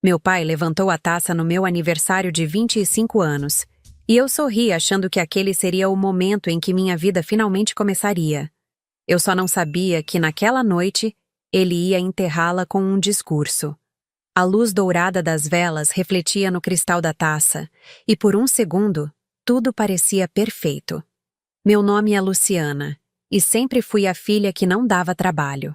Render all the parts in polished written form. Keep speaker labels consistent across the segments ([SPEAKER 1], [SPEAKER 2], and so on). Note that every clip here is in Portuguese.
[SPEAKER 1] Meu pai levantou a taça no meu aniversário de 25 anos, e eu sorri achando que aquele seria o momento em que minha vida finalmente começaria. Eu só não sabia que naquela noite ele ia enterrá-la com um discurso. A luz dourada das velas refletia no cristal da taça, e por um segundo, tudo parecia perfeito. Meu nome é Luciana, e sempre fui a filha que não dava trabalho.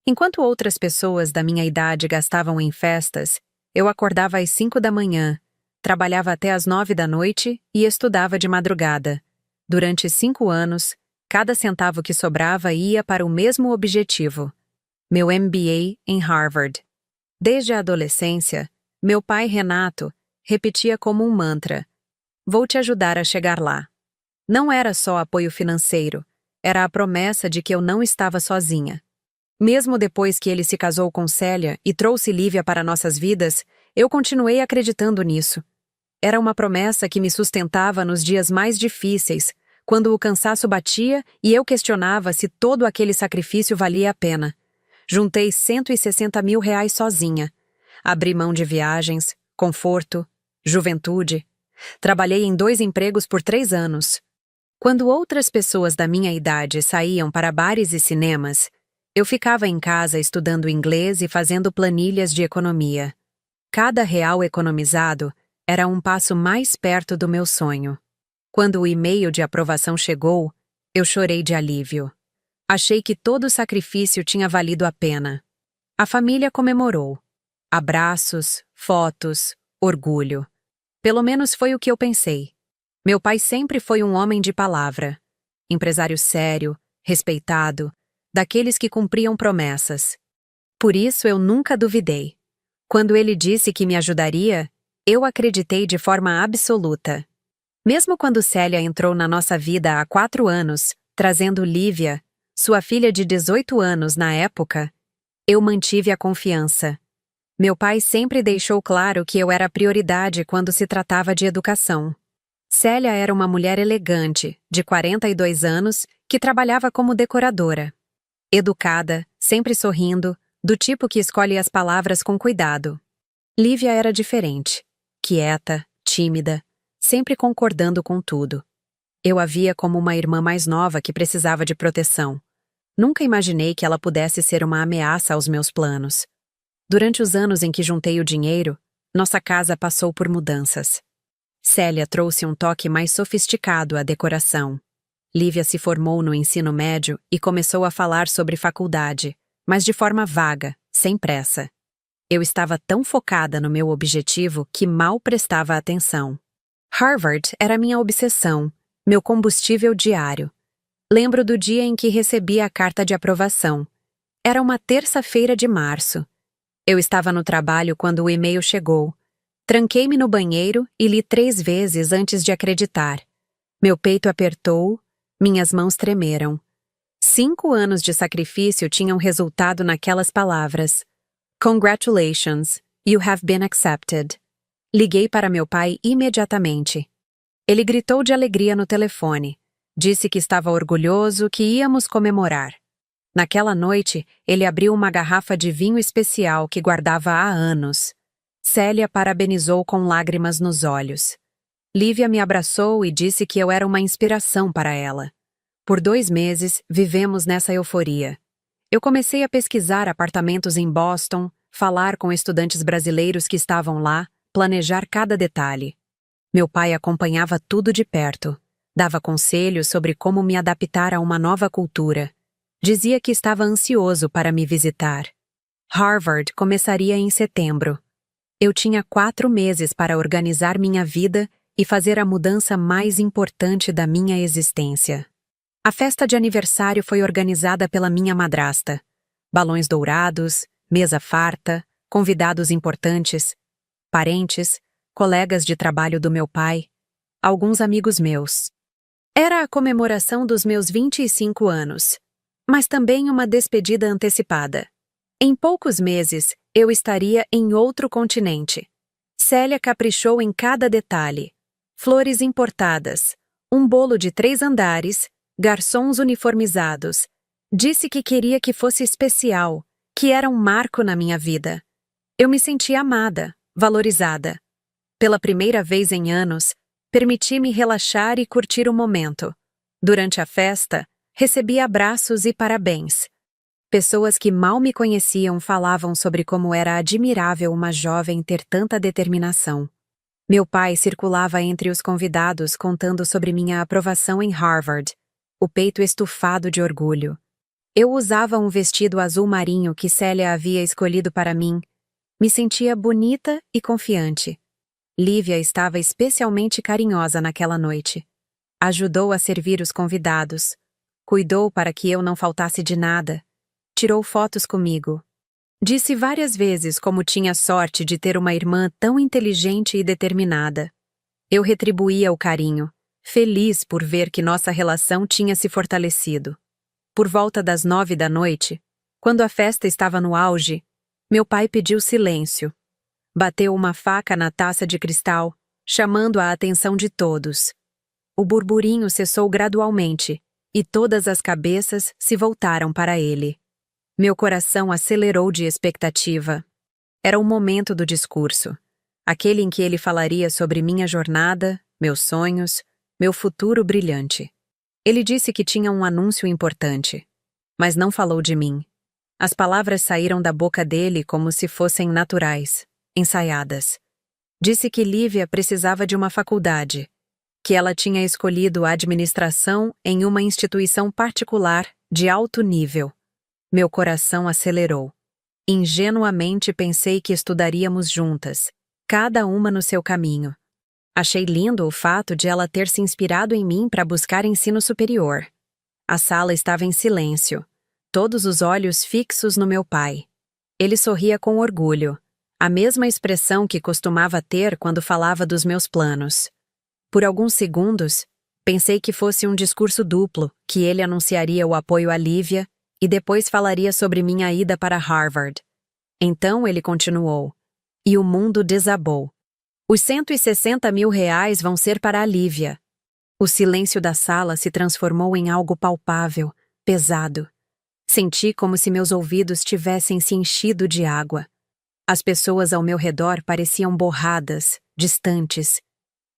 [SPEAKER 1] Enquanto outras pessoas da minha idade gastavam em festas, eu acordava às 5 da manhã, trabalhava até às 9 da noite e estudava de madrugada. Durante 5 anos, cada centavo que sobrava ia para o mesmo objetivo: meu MBA em Harvard. Desde a adolescência, meu pai Renato repetia como um mantra: "Vou te ajudar a chegar lá." Não era só apoio financeiro, era a promessa de que eu não estava sozinha. Mesmo depois que ele se casou com Célia e trouxe Lívia para nossas vidas, eu continuei acreditando nisso. Era uma promessa que me sustentava nos dias mais difíceis, quando o cansaço batia e eu questionava se todo aquele sacrifício valia a pena. Juntei R$ 160.000 sozinha. Abri mão de viagens, conforto, juventude. Trabalhei em 2 empregos por 3 anos. Quando outras pessoas da minha idade saíam para bares e cinemas, eu ficava em casa estudando inglês e fazendo planilhas de economia. Cada real economizado era um passo mais perto do meu sonho. Quando o e-mail de aprovação chegou, eu chorei de alívio. Achei que todo o sacrifício tinha valido a pena. A família comemorou. Abraços, fotos, orgulho. Pelo menos foi o que eu pensei. Meu pai sempre foi um homem de palavra. Empresário sério, respeitado, daqueles que cumpriam promessas. Por isso eu nunca duvidei. Quando ele disse que me ajudaria, eu acreditei de forma absoluta. Mesmo quando Célia entrou na nossa vida há 4 anos, trazendo Lívia, sua filha de 18 anos na época, eu mantive a confiança. Meu pai sempre deixou claro que eu era prioridade quando se tratava de educação. Célia era uma mulher elegante, de 42 anos, que trabalhava como decoradora. Educada, sempre sorrindo, do tipo que escolhe as palavras com cuidado. Lívia era diferente, quieta, tímida, sempre concordando com tudo. Eu a via como uma irmã mais nova que precisava de proteção. Nunca imaginei que ela pudesse ser uma ameaça aos meus planos. Durante os anos em que juntei o dinheiro, nossa casa passou por mudanças. Célia trouxe um toque mais sofisticado à decoração. Lívia se formou no ensino médio e começou a falar sobre faculdade, mas de forma vaga, sem pressa. Eu estava tão focada no meu objetivo que mal prestava atenção. Harvard era minha obsessão, meu combustível diário. Lembro do dia em que recebi a carta de aprovação. Era uma terça-feira de março. Eu estava no trabalho quando o e-mail chegou. Tranquei-me no banheiro e li 3 vezes antes de acreditar. Meu peito apertou, minhas mãos tremeram. 5 anos de sacrifício tinham resultado naquelas palavras. Congratulations, you have been accepted. Liguei para meu pai imediatamente. Ele gritou de alegria no telefone. Disse que estava orgulhoso, que íamos comemorar. Naquela noite, ele abriu uma garrafa de vinho especial que guardava há anos. Célia parabenizou com lágrimas nos olhos. Lívia me abraçou e disse que eu era uma inspiração para ela. Por 2 meses, vivemos nessa euforia. Eu comecei a pesquisar apartamentos em Boston, falar com estudantes brasileiros que estavam lá, planejar cada detalhe. Meu pai acompanhava tudo de perto. Dava conselhos sobre como me adaptar a uma nova cultura. Dizia que estava ansioso para me visitar. Harvard começaria em setembro. Eu tinha 4 meses para organizar minha vida e fazer a mudança mais importante da minha existência. A festa de aniversário foi organizada pela minha madrasta. Balões dourados, mesa farta, convidados importantes, parentes, colegas de trabalho do meu pai, alguns amigos meus. Era a comemoração dos meus 25 anos, mas também uma despedida antecipada. Em poucos meses, eu estaria em outro continente. Célia caprichou em cada detalhe. Flores importadas, um bolo de 3 andares, garçons uniformizados. Disse que queria que fosse especial, que era um marco na minha vida. Eu me senti amada, valorizada. Pela primeira vez em anos, permiti-me relaxar e curtir o momento. Durante a festa, recebi abraços e parabéns. Pessoas que mal me conheciam falavam sobre como era admirável uma jovem ter tanta determinação. Meu pai circulava entre os convidados contando sobre minha aprovação em Harvard, o peito estufado de orgulho. Eu usava um vestido azul marinho que Célia havia escolhido para mim. Me sentia bonita e confiante. Lívia estava especialmente carinhosa naquela noite. Ajudou a servir os convidados. Cuidou para que eu não faltasse de nada. Tirou fotos comigo. Disse várias vezes como tinha sorte de ter uma irmã tão inteligente e determinada. Eu retribuía o carinho, feliz por ver que nossa relação tinha se fortalecido. Por volta das 9 da noite, quando a festa estava no auge, meu pai pediu silêncio. Bateu uma faca na taça de cristal, chamando a atenção de todos. O burburinho cessou gradualmente, e todas as cabeças se voltaram para ele. Meu coração acelerou de expectativa. Era o momento do discurso, aquele em que ele falaria sobre minha jornada, meus sonhos, meu futuro brilhante. Ele disse que tinha um anúncio importante, mas não falou de mim. As palavras saíram da boca dele como se fossem naturais, ensaiadas. Disse que Lívia precisava de uma faculdade, que ela tinha escolhido a administração em uma instituição particular de alto nível. Meu coração acelerou. Ingenuamente pensei que estudaríamos juntas, cada uma no seu caminho. Achei lindo o fato de ela ter se inspirado em mim para buscar ensino superior. A sala estava em silêncio, todos os olhos fixos no meu pai. Ele sorria com orgulho, a mesma expressão que costumava ter quando falava dos meus planos. Por alguns segundos, pensei que fosse um discurso duplo, que ele anunciaria o apoio a Lívia e depois falaria sobre minha ida para Harvard. Então ele continuou. E o mundo desabou. Os R$160.000 vão ser para a Lívia. O silêncio da sala se transformou em algo palpável, pesado. Senti como se meus ouvidos tivessem se enchido de água. As pessoas ao meu redor pareciam borradas, distantes.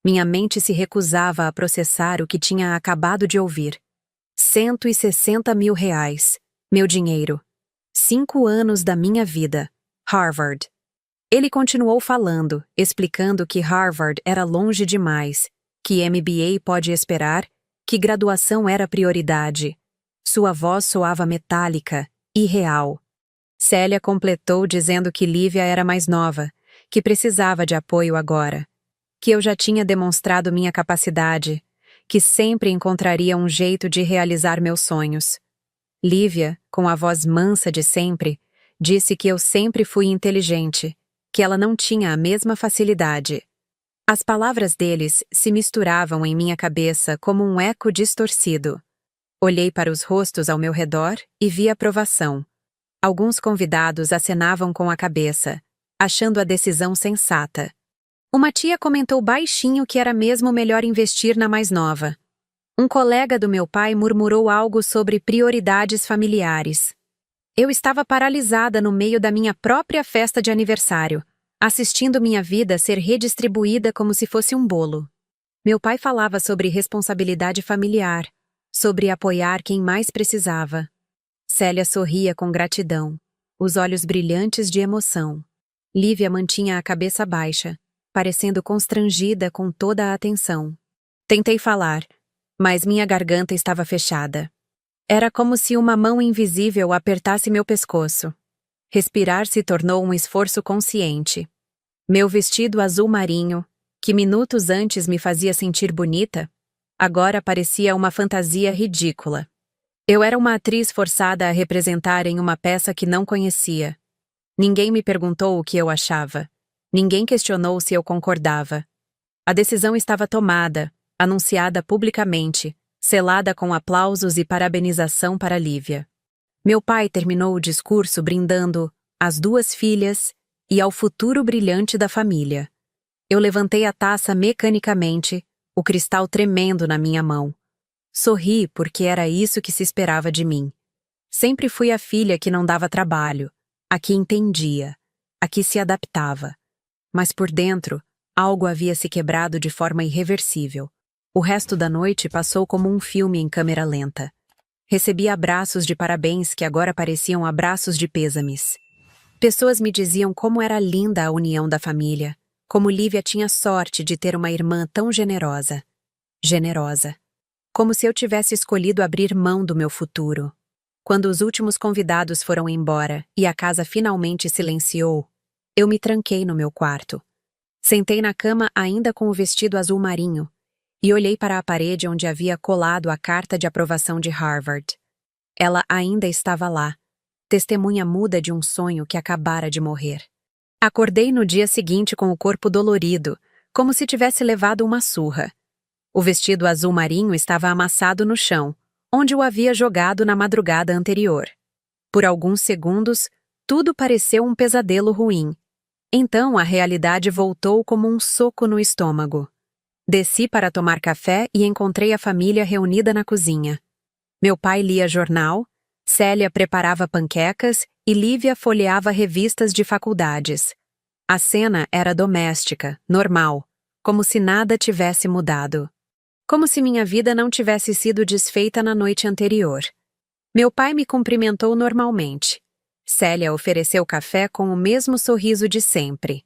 [SPEAKER 1] Minha mente se recusava a processar o que tinha acabado de ouvir. R$160.000. Meu dinheiro. 5 anos da minha vida. Harvard. Ele continuou falando, explicando que Harvard era longe demais, que MBA pode esperar, que graduação era prioridade. Sua voz soava metálica, irreal. Célia completou dizendo que Lívia era mais nova, que precisava de apoio agora, que eu já tinha demonstrado minha capacidade, que sempre encontraria um jeito de realizar meus sonhos. Lívia, com a voz mansa de sempre, disse que eu sempre fui inteligente, que ela não tinha a mesma facilidade. As palavras deles se misturavam em minha cabeça como um eco distorcido. Olhei para os rostos ao meu redor e vi aprovação. Alguns convidados acenavam com a cabeça, achando a decisão sensata. Uma tia comentou baixinho que era mesmo melhor investir na mais nova. Um colega do meu pai murmurou algo sobre prioridades familiares. Eu estava paralisada no meio da minha própria festa de aniversário, assistindo minha vida ser redistribuída como se fosse um bolo. Meu pai falava sobre responsabilidade familiar, sobre apoiar quem mais precisava. Célia sorria com gratidão, os olhos brilhantes de emoção. Lívia mantinha a cabeça baixa, parecendo constrangida com toda a atenção. Tentei falar, mas minha garganta estava fechada. Era como se uma mão invisível apertasse meu pescoço. Respirar se tornou um esforço consciente. Meu vestido azul marinho, que minutos antes me fazia sentir bonita, agora parecia uma fantasia ridícula. Eu era uma atriz forçada a representar em uma peça que não conhecia. Ninguém me perguntou o que eu achava. Ninguém questionou se eu concordava. A decisão estava tomada, anunciada publicamente, selada com aplausos e parabenização para Lívia. Meu pai terminou o discurso brindando às 2 filhas e ao futuro brilhante da família. Eu levantei a taça mecanicamente, o cristal tremendo na minha mão. Sorri porque era isso que se esperava de mim. Sempre fui a filha que não dava trabalho, a que entendia, a que se adaptava. mas por dentro, algo havia se quebrado de forma irreversível. O resto da noite passou como um filme em câmera lenta. Recebi abraços de parabéns que agora pareciam abraços de pêsames. Pessoas me diziam como era linda a união da família, como Lívia tinha sorte de ter uma irmã tão generosa. Generosa. Como se eu tivesse escolhido abrir mão do meu futuro. Quando os últimos convidados foram embora e a casa finalmente silenciou, eu me tranquei no meu quarto. Sentei na cama ainda com o vestido azul marinho e olhei para a parede onde havia colado a carta de aprovação de Harvard. Ela ainda estava lá, testemunha muda de um sonho que acabara de morrer. Acordei no dia seguinte com o corpo dolorido, como se tivesse levado uma surra. O vestido azul marinho estava amassado no chão, onde o havia jogado na madrugada anterior. Por alguns segundos, tudo pareceu um pesadelo ruim. Então a realidade voltou como um soco no estômago. Desci para tomar café e encontrei a família reunida na cozinha. Meu pai lia jornal, Célia preparava panquecas e Lívia folheava revistas de faculdades. A cena era doméstica, normal, como se nada tivesse mudado. Como se minha vida não tivesse sido desfeita na noite anterior. Meu pai me cumprimentou normalmente. Célia ofereceu café com o mesmo sorriso de sempre.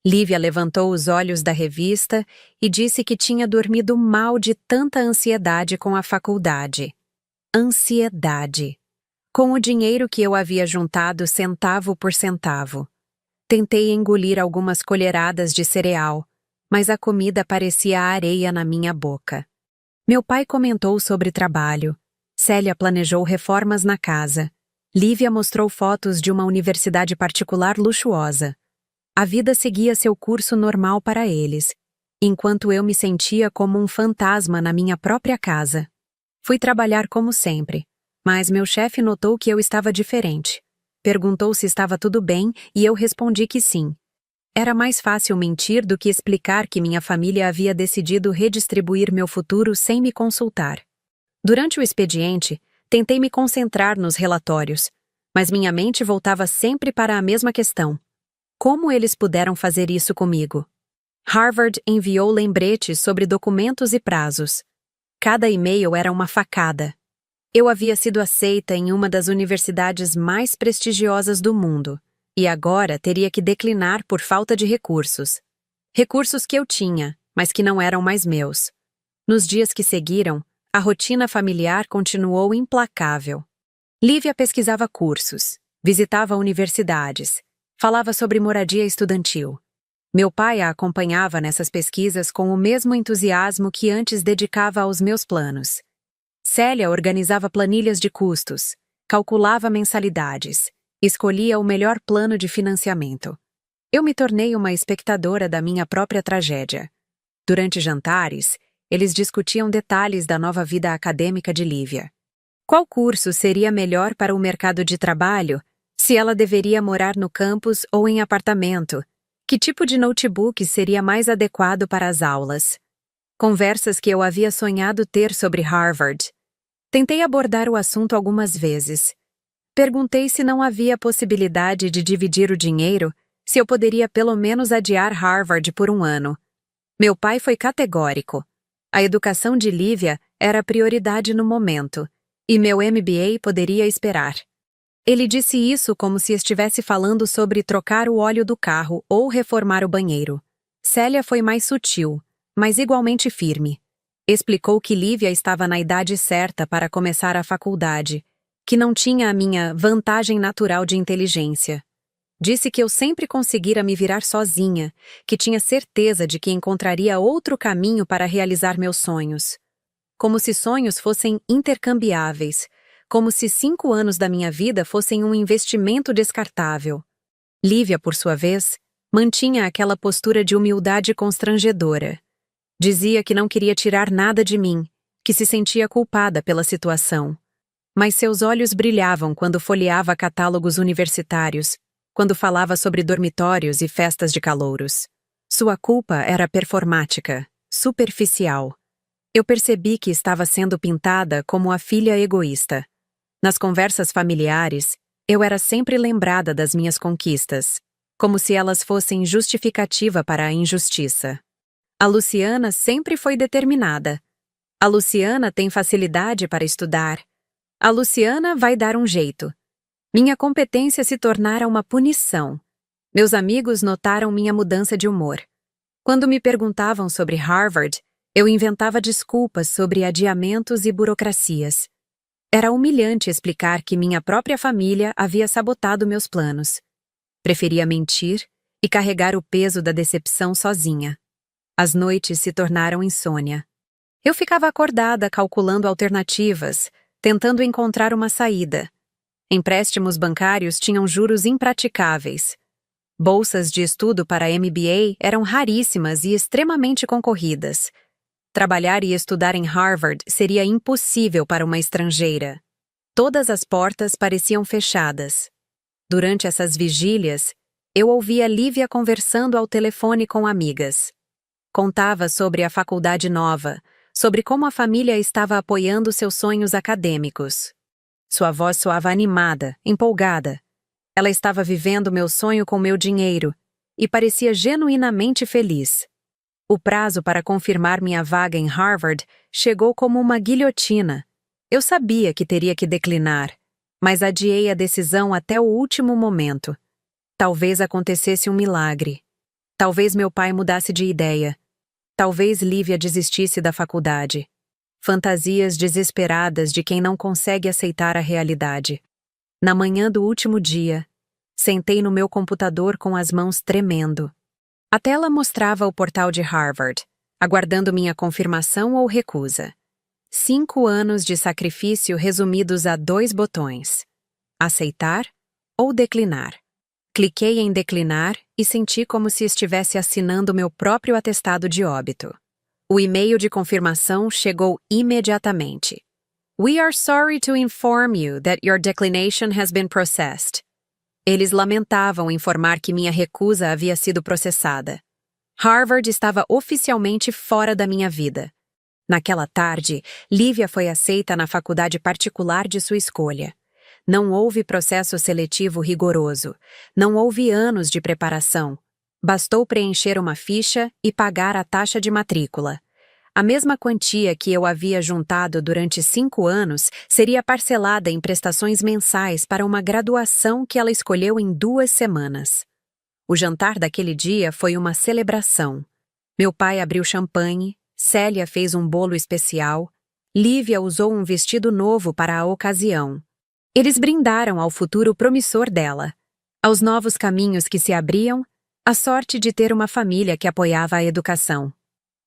[SPEAKER 1] Lívia levantou os olhos da revista e disse que tinha dormido mal de tanta ansiedade com a faculdade. Ansiedade. Com o dinheiro que eu havia juntado centavo por centavo. Tentei engolir algumas colheradas de cereal, mas a comida parecia areia na minha boca. Meu pai comentou sobre trabalho. Célia planejou reformas na casa. Lívia mostrou fotos de uma universidade particular luxuosa. A vida seguia seu curso normal para eles, enquanto eu me sentia como um fantasma na minha própria casa. Fui trabalhar como sempre, mas meu chefe notou que eu estava diferente. Perguntou se estava tudo bem e eu respondi que sim. Era mais fácil mentir do que explicar que minha família havia decidido redistribuir meu futuro sem me consultar. Durante o expediente, tentei me concentrar nos relatórios, mas minha mente voltava sempre para a mesma questão. Como eles puderam fazer isso comigo? Harvard enviou lembretes sobre documentos e prazos. Cada e-mail era uma facada. Eu havia sido aceita em uma das universidades mais prestigiosas do mundo, e agora teria que declinar por falta de recursos. Recursos que eu tinha, mas que não eram mais meus. Nos dias que seguiram, a rotina familiar continuou implacável. Lívia pesquisava cursos, visitava universidades, falava sobre moradia estudantil. Meu pai a acompanhava nessas pesquisas com o mesmo entusiasmo que antes dedicava aos meus planos. Célia organizava planilhas de custos, calculava mensalidades, escolhia o melhor plano de financiamento. Eu me tornei uma espectadora da minha própria tragédia. Durante jantares, eles discutiam detalhes da nova vida acadêmica de Lívia. Qual curso seria melhor para o mercado de trabalho? Se ela deveria morar no campus ou em apartamento? Que tipo de notebook seria mais adequado para as aulas? Conversas que eu havia sonhado ter sobre Harvard. Tentei abordar o assunto algumas vezes. Perguntei se não havia possibilidade de dividir o dinheiro, se eu poderia pelo menos adiar Harvard por um ano. Meu pai foi categórico. A educação de Lívia era prioridade no momento, e meu MBA poderia esperar. Ele disse isso como se estivesse falando sobre trocar o óleo do carro ou reformar o banheiro. Célia foi mais sutil, mas igualmente firme. Explicou que Lívia estava na idade certa para começar a faculdade, que não tinha a minha vantagem natural de inteligência. Disse que eu sempre conseguira me virar sozinha, que tinha certeza de que encontraria outro caminho para realizar meus sonhos. Como se sonhos fossem intercambiáveis, como se 5 anos da minha vida fossem um investimento descartável. Lívia, por sua vez, mantinha aquela postura de humildade constrangedora. Dizia que não queria tirar nada de mim, que se sentia culpada pela situação. Mas seus olhos brilhavam quando folheava catálogos universitários, quando falava sobre dormitórios e festas de calouros. Sua culpa era performática, superficial. Eu percebi que estava sendo pintada como a filha egoísta. Nas conversas familiares, eu era sempre lembrada das minhas conquistas. como se elas fossem justificativa para a injustiça. A Luciana sempre foi determinada. A Luciana tem facilidade para estudar. A Luciana vai dar um jeito. Minha competência se tornara uma punição. Meus amigos notaram minha mudança de humor. Quando me perguntavam sobre Harvard, eu inventava desculpas sobre adiamentos e burocracias. Era humilhante explicar que minha própria família havia sabotado meus planos. Preferia mentir e carregar o peso da decepção sozinha. As noites se tornaram insônia. Eu ficava acordada calculando alternativas, tentando encontrar uma saída. Empréstimos bancários tinham juros impraticáveis. Bolsas de estudo para MBA eram raríssimas e extremamente concorridas. Trabalhar e estudar em Harvard seria impossível para uma estrangeira. Todas as portas pareciam fechadas. Durante essas vigílias, eu ouvia Lívia conversando ao telefone com amigas. Contava sobre a faculdade nova, sobre como a família estava apoiando seus sonhos acadêmicos. Sua voz soava animada, empolgada. Ela estava vivendo meu sonho com meu dinheiro e parecia genuinamente feliz. O prazo para confirmar minha vaga em Harvard chegou como uma guilhotina. Eu sabia que teria que declinar, mas adiei a decisão até o último momento. Talvez acontecesse um milagre. Talvez meu pai mudasse de ideia. Talvez Lívia desistisse da faculdade. Fantasias desesperadas de quem não consegue aceitar a realidade. Na manhã do último dia, sentei no meu computador com as mãos tremendo. A tela mostrava o portal de Harvard, aguardando minha confirmação ou recusa. 5 anos de sacrifício resumidos a 2 botões: aceitar ou declinar. Cliquei em declinar e senti como se estivesse assinando meu próprio atestado de óbito. O e-mail de confirmação chegou imediatamente. We are sorry to inform you that your declination has been processed. Eles lamentavam informar que minha recusa havia sido processada. Harvard estava oficialmente fora da minha vida. Naquela tarde, Lívia foi aceita na faculdade particular de sua escolha. Não houve processo seletivo rigoroso. Não houve anos de preparação. Bastou preencher uma ficha e pagar a taxa de matrícula. A mesma quantia que eu havia juntado durante 5 anos seria parcelada em prestações mensais para uma graduação que ela escolheu em 2 semanas. O jantar daquele dia foi uma celebração. Meu pai abriu champanhe, Célia fez um bolo especial, Lívia usou um vestido novo para a ocasião. Eles brindaram ao futuro promissor dela, aos novos caminhos que se abriam, à sorte de ter uma família que apoiava a educação.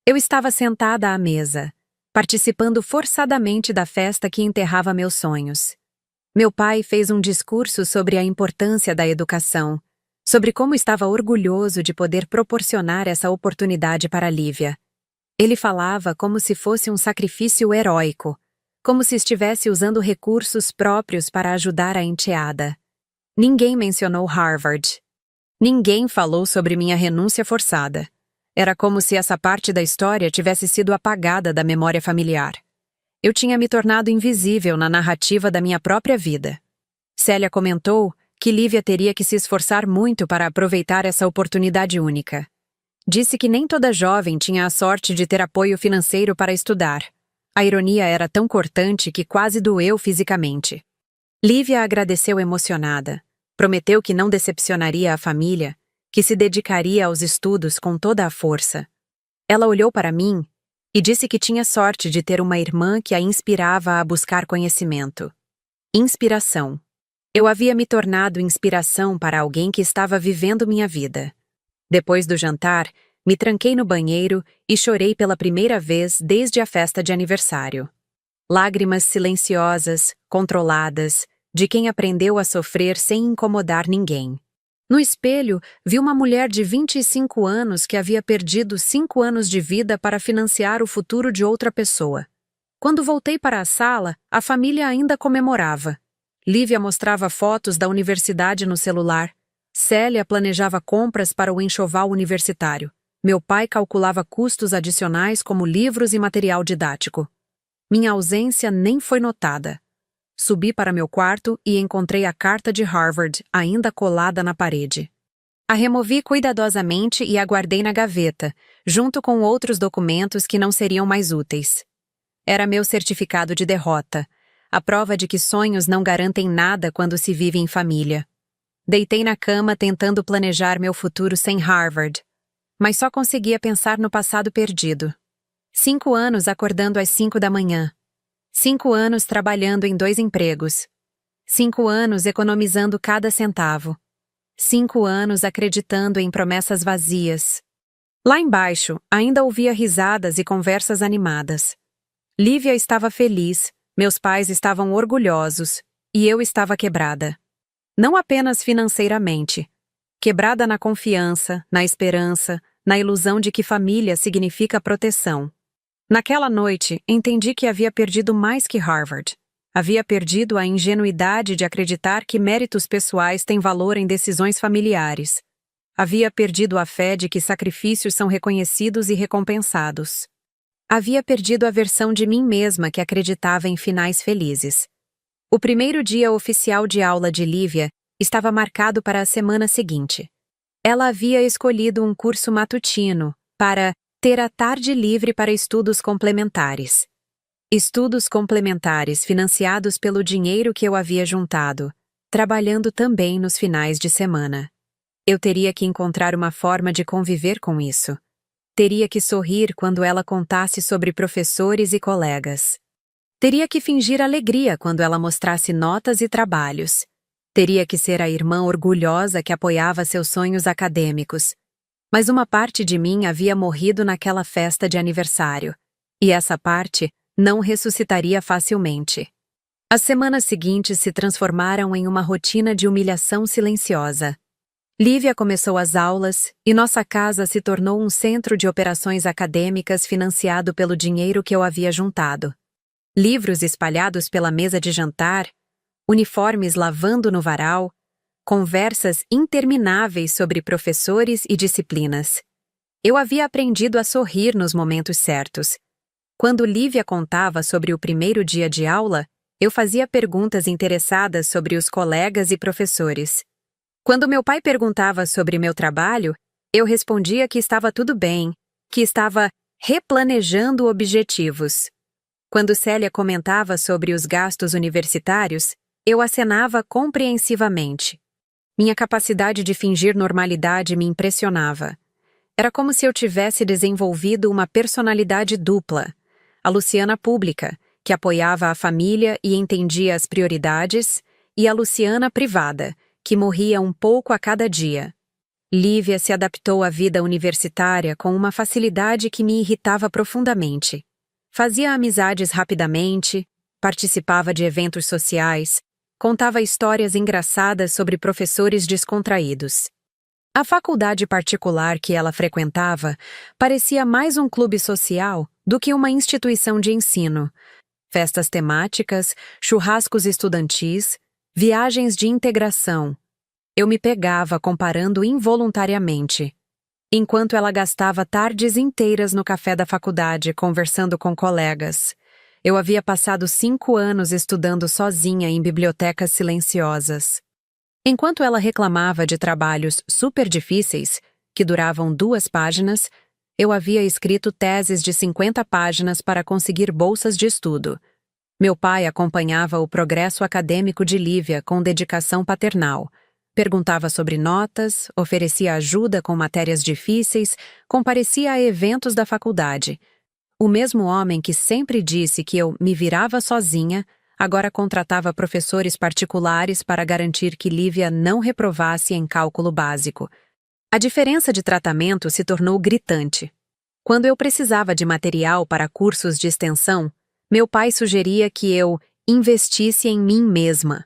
[SPEAKER 1] Eu estava sentada à mesa, participando forçadamente da festa que enterrava meus sonhos. Meu pai fez um discurso sobre a importância da educação, sobre como estava orgulhoso de poder proporcionar essa oportunidade para Lívia. Ele falava como se fosse um sacrifício heróico, como se estivesse usando recursos próprios para ajudar a enteada. Ninguém mencionou Harvard. Ninguém falou sobre minha renúncia forçada. Era como se essa parte da história tivesse sido apagada da memória familiar. Eu tinha me tornado invisível na narrativa da minha própria vida. Célia comentou que Lívia teria que se esforçar muito para aproveitar essa oportunidade única. Disse que nem toda jovem tinha a sorte de ter apoio financeiro para estudar. A ironia era tão cortante que quase doeu fisicamente. Lívia agradeceu emocionada. Prometeu que não decepcionaria a família, que se dedicaria aos estudos com toda a força. Ela olhou para mim e disse que tinha sorte de ter uma irmã que a inspirava a buscar conhecimento. Inspiração. Eu havia me tornado inspiração para alguém que estava vivendo minha vida. Depois do jantar, me tranquei no banheiro e chorei pela primeira vez desde a festa de aniversário. Lágrimas silenciosas, controladas, de quem aprendeu a sofrer sem incomodar ninguém. No espelho, vi uma mulher de 25 anos que havia perdido 5 anos de vida para financiar o futuro de outra pessoa. Quando voltei para a sala, a família ainda comemorava. Lívia mostrava fotos da universidade no celular. Célia planejava compras para o enxoval universitário. Meu pai calculava custos adicionais como livros e material didático. Minha ausência nem foi notada. Subi para meu quarto e encontrei a carta de Harvard ainda colada na parede. A removi cuidadosamente e a guardei na gaveta, junto com outros documentos que não seriam mais úteis. Era meu certificado de derrota, a prova de que sonhos não garantem nada quando se vive em família. Deitei na cama tentando planejar meu futuro sem Harvard, mas só conseguia pensar no passado perdido. 5 anos acordando às 5 da manhã. 5 anos trabalhando em 2 empregos. 5 anos economizando cada centavo. 5 anos acreditando em promessas vazias. Lá embaixo, ainda ouvia risadas e conversas animadas. Lívia estava feliz, meus pais estavam orgulhosos, e eu estava quebrada. Não apenas financeiramente. Quebrada na confiança, na esperança, na ilusão de que família significa proteção. Naquela noite, entendi que havia perdido mais que Harvard. Havia perdido a ingenuidade de acreditar que méritos pessoais têm valor em decisões familiares. Havia perdido a fé de que sacrifícios são reconhecidos e recompensados. Havia perdido a versão de mim mesma que acreditava em finais felizes. O primeiro dia oficial de aula de Lívia estava marcado para a semana seguinte. Ela havia escolhido um curso matutino para ter a tarde livre para estudos complementares. Estudos complementares financiados pelo dinheiro que eu havia juntado, trabalhando também nos finais de semana. Eu teria que encontrar uma forma de conviver com isso. Teria que sorrir quando ela contasse sobre professores e colegas. Teria que fingir alegria quando ela mostrasse notas e trabalhos. Teria que ser a irmã orgulhosa que apoiava seus sonhos acadêmicos. Mas uma parte de mim havia morrido naquela festa de aniversário. E essa parte não ressuscitaria facilmente. As semanas seguintes se transformaram em uma rotina de humilhação silenciosa. Lívia começou as aulas e nossa casa se tornou um centro de operações acadêmicas financiado pelo dinheiro que eu havia juntado. Livros espalhados pela mesa de jantar, uniformes lavando no varal, conversas intermináveis sobre professores e disciplinas. Eu havia aprendido a sorrir nos momentos certos. Quando Lívia contava sobre o primeiro dia de aula, eu fazia perguntas interessadas sobre os colegas e professores. Quando meu pai perguntava sobre meu trabalho, eu respondia que estava tudo bem, que estava replanejando objetivos. Quando Célia comentava sobre os gastos universitários, eu acenava compreensivamente. Minha capacidade de fingir normalidade me impressionava. Era como se eu tivesse desenvolvido uma personalidade dupla. A Luciana pública, que apoiava a família e entendia as prioridades, e a Luciana privada, que morria um pouco a cada dia. Lívia se adaptou à vida universitária com uma facilidade que me irritava profundamente. Fazia amizades rapidamente, participava de eventos sociais, contava histórias engraçadas sobre professores descontraídos. A faculdade particular que ela frequentava parecia mais um clube social do que uma instituição de ensino. Festas temáticas, churrascos estudantis, viagens de integração. Eu me pegava comparando involuntariamente. Enquanto ela gastava tardes inteiras no café da faculdade conversando com colegas, eu havia passado 5 anos estudando sozinha em bibliotecas silenciosas. Enquanto ela reclamava de trabalhos super difíceis, que duravam 2 páginas, eu havia escrito teses de 50 páginas para conseguir bolsas de estudo. Meu pai acompanhava o progresso acadêmico de Lívia com dedicação paternal. Perguntava sobre notas, oferecia ajuda com matérias difíceis, comparecia a eventos da faculdade. O mesmo homem que sempre disse que eu me virava sozinha, agora contratava professores particulares para garantir que Lívia não reprovasse em cálculo básico. A diferença de tratamento se tornou gritante. Quando eu precisava de material para cursos de extensão, meu pai sugeria que eu investisse em mim mesma.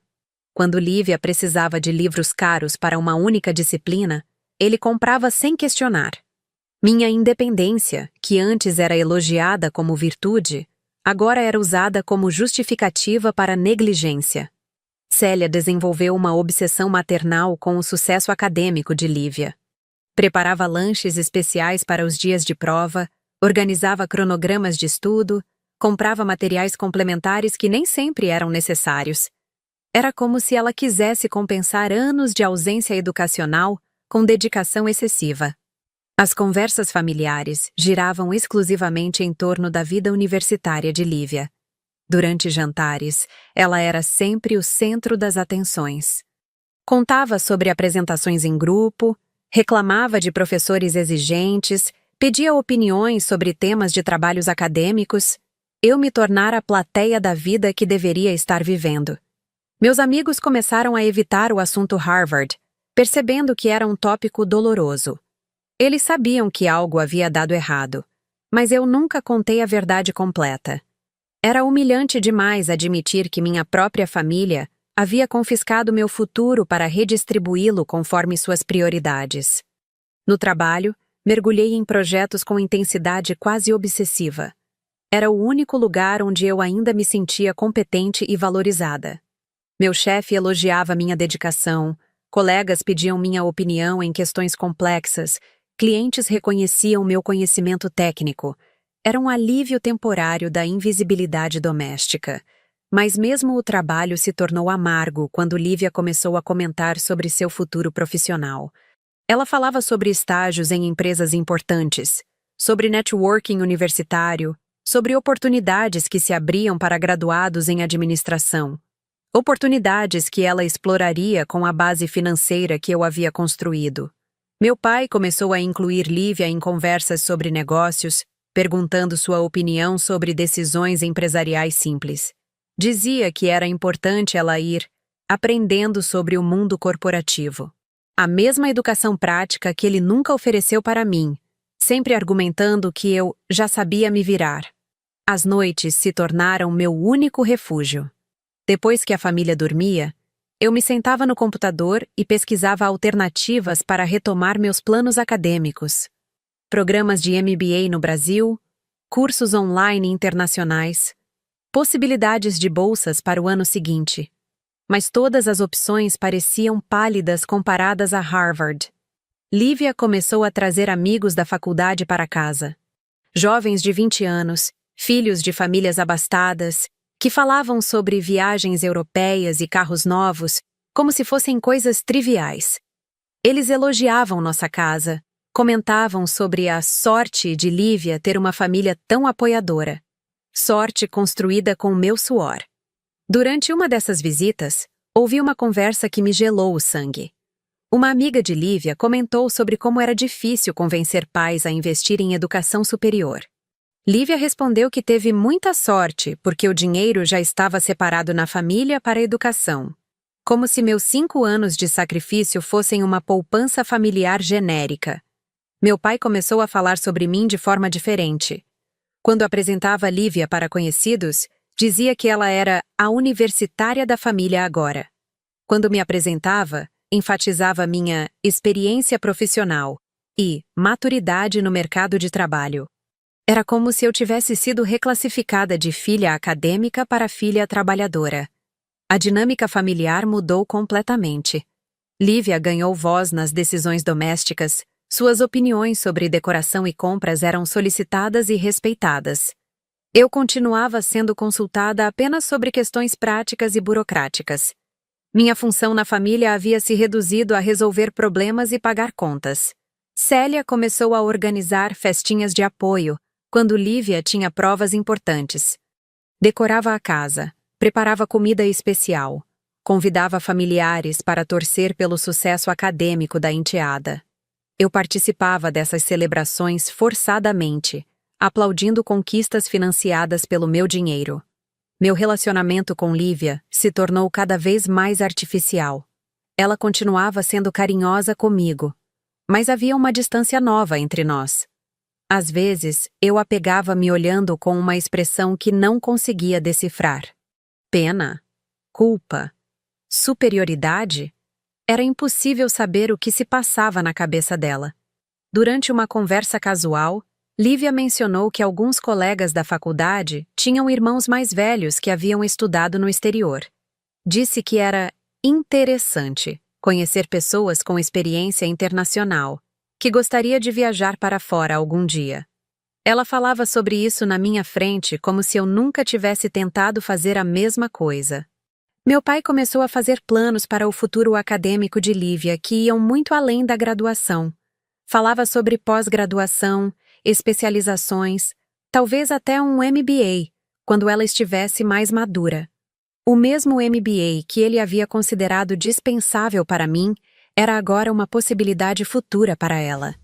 [SPEAKER 1] Quando Lívia precisava de livros caros para uma única disciplina, ele comprava sem questionar. Minha independência, que antes era elogiada como virtude, agora era usada como justificativa para negligência. Célia desenvolveu uma obsessão maternal com o sucesso acadêmico de Lívia. Preparava lanches especiais para os dias de prova, organizava cronogramas de estudo, comprava materiais complementares que nem sempre eram necessários. Era como se ela quisesse compensar anos de ausência educacional com dedicação excessiva. As conversas familiares giravam exclusivamente em torno da vida universitária de Lívia. Durante jantares, ela era sempre o centro das atenções. Contava sobre apresentações em grupo, reclamava de professores exigentes, pedia opiniões sobre temas de trabalhos acadêmicos. Eu me tornara a plateia da vida que deveria estar vivendo. Meus amigos começaram a evitar o assunto Harvard, percebendo que era um tópico doloroso. Eles sabiam que algo havia dado errado, mas eu nunca contei a verdade completa. Era humilhante demais admitir que minha própria família havia confiscado meu futuro para redistribuí-lo conforme suas prioridades. No trabalho, mergulhei em projetos com intensidade quase obsessiva. Era o único lugar onde eu ainda me sentia competente e valorizada. Meu chefe elogiava minha dedicação, colegas pediam minha opinião em questões complexas, clientes reconheciam meu conhecimento técnico. Era um alívio temporário da invisibilidade doméstica. Mas mesmo o trabalho se tornou amargo quando Lívia começou a comentar sobre seu futuro profissional. Ela falava sobre estágios em empresas importantes, sobre networking universitário, sobre oportunidades que se abriam para graduados em administração. Oportunidades que ela exploraria com a base financeira que eu havia construído. Meu pai começou a incluir Lívia em conversas sobre negócios, perguntando sua opinião sobre decisões empresariais simples. Dizia que era importante ela ir aprendendo sobre o mundo corporativo. A mesma educação prática que ele nunca ofereceu para mim, sempre argumentando que eu já sabia me virar. As noites se tornaram meu único refúgio. Depois que a família dormia, eu me sentava no computador e pesquisava alternativas para retomar meus planos acadêmicos. Programas de MBA no Brasil, cursos online internacionais, possibilidades de bolsas para o ano seguinte. Mas todas as opções pareciam pálidas comparadas a Harvard. Lívia começou a trazer amigos da faculdade para casa. Jovens de 20 anos, filhos de famílias abastadas, que falavam sobre viagens europeias e carros novos, como se fossem coisas triviais. Eles elogiavam nossa casa, comentavam sobre a sorte de Lívia ter uma família tão apoiadora. Sorte construída com o meu suor. Durante uma dessas visitas, ouvi uma conversa que me gelou o sangue. Uma amiga de Lívia comentou sobre como era difícil convencer pais a investir em educação superior. Lívia respondeu que teve muita sorte porque o dinheiro já estava separado na família para a educação. Como se meus 5 anos de sacrifício fossem uma poupança familiar genérica. Meu pai começou a falar sobre mim de forma diferente. Quando apresentava Lívia para conhecidos, dizia que ela era a universitária da família agora. Quando me apresentava, enfatizava minha experiência profissional e maturidade no mercado de trabalho. Era como se eu tivesse sido reclassificada de filha acadêmica para filha trabalhadora. A dinâmica familiar mudou completamente. Lívia ganhou voz nas decisões domésticas, suas opiniões sobre decoração e compras eram solicitadas e respeitadas. Eu continuava sendo consultada apenas sobre questões práticas e burocráticas. Minha função na família havia se reduzido a resolver problemas e pagar contas. Célia começou a organizar festinhas de apoio, quando Lívia tinha provas importantes. Decorava a casa, preparava comida especial, convidava familiares para torcer pelo sucesso acadêmico da enteada. Eu participava dessas celebrações forçadamente, aplaudindo conquistas financiadas pelo meu dinheiro. Meu relacionamento com Lívia se tornou cada vez mais artificial. Ela continuava sendo carinhosa comigo, mas havia uma distância nova entre nós. Às vezes, eu a pegava me olhando com uma expressão que não conseguia decifrar. Pena? Culpa? Superioridade? Era impossível saber o que se passava na cabeça dela. Durante uma conversa casual, Lívia mencionou que alguns colegas da faculdade tinham irmãos mais velhos que haviam estudado no exterior. Disse que era interessante conhecer pessoas com experiência internacional, que gostaria de viajar para fora algum dia. Ela falava sobre isso na minha frente como se eu nunca tivesse tentado fazer a mesma coisa. Meu pai começou a fazer planos para o futuro acadêmico de Lívia que iam muito além da graduação. Falava sobre pós-graduação, especializações, talvez até um MBA, quando ela estivesse mais madura. O mesmo MBA que ele havia considerado dispensável para mim era agora uma possibilidade futura para ela.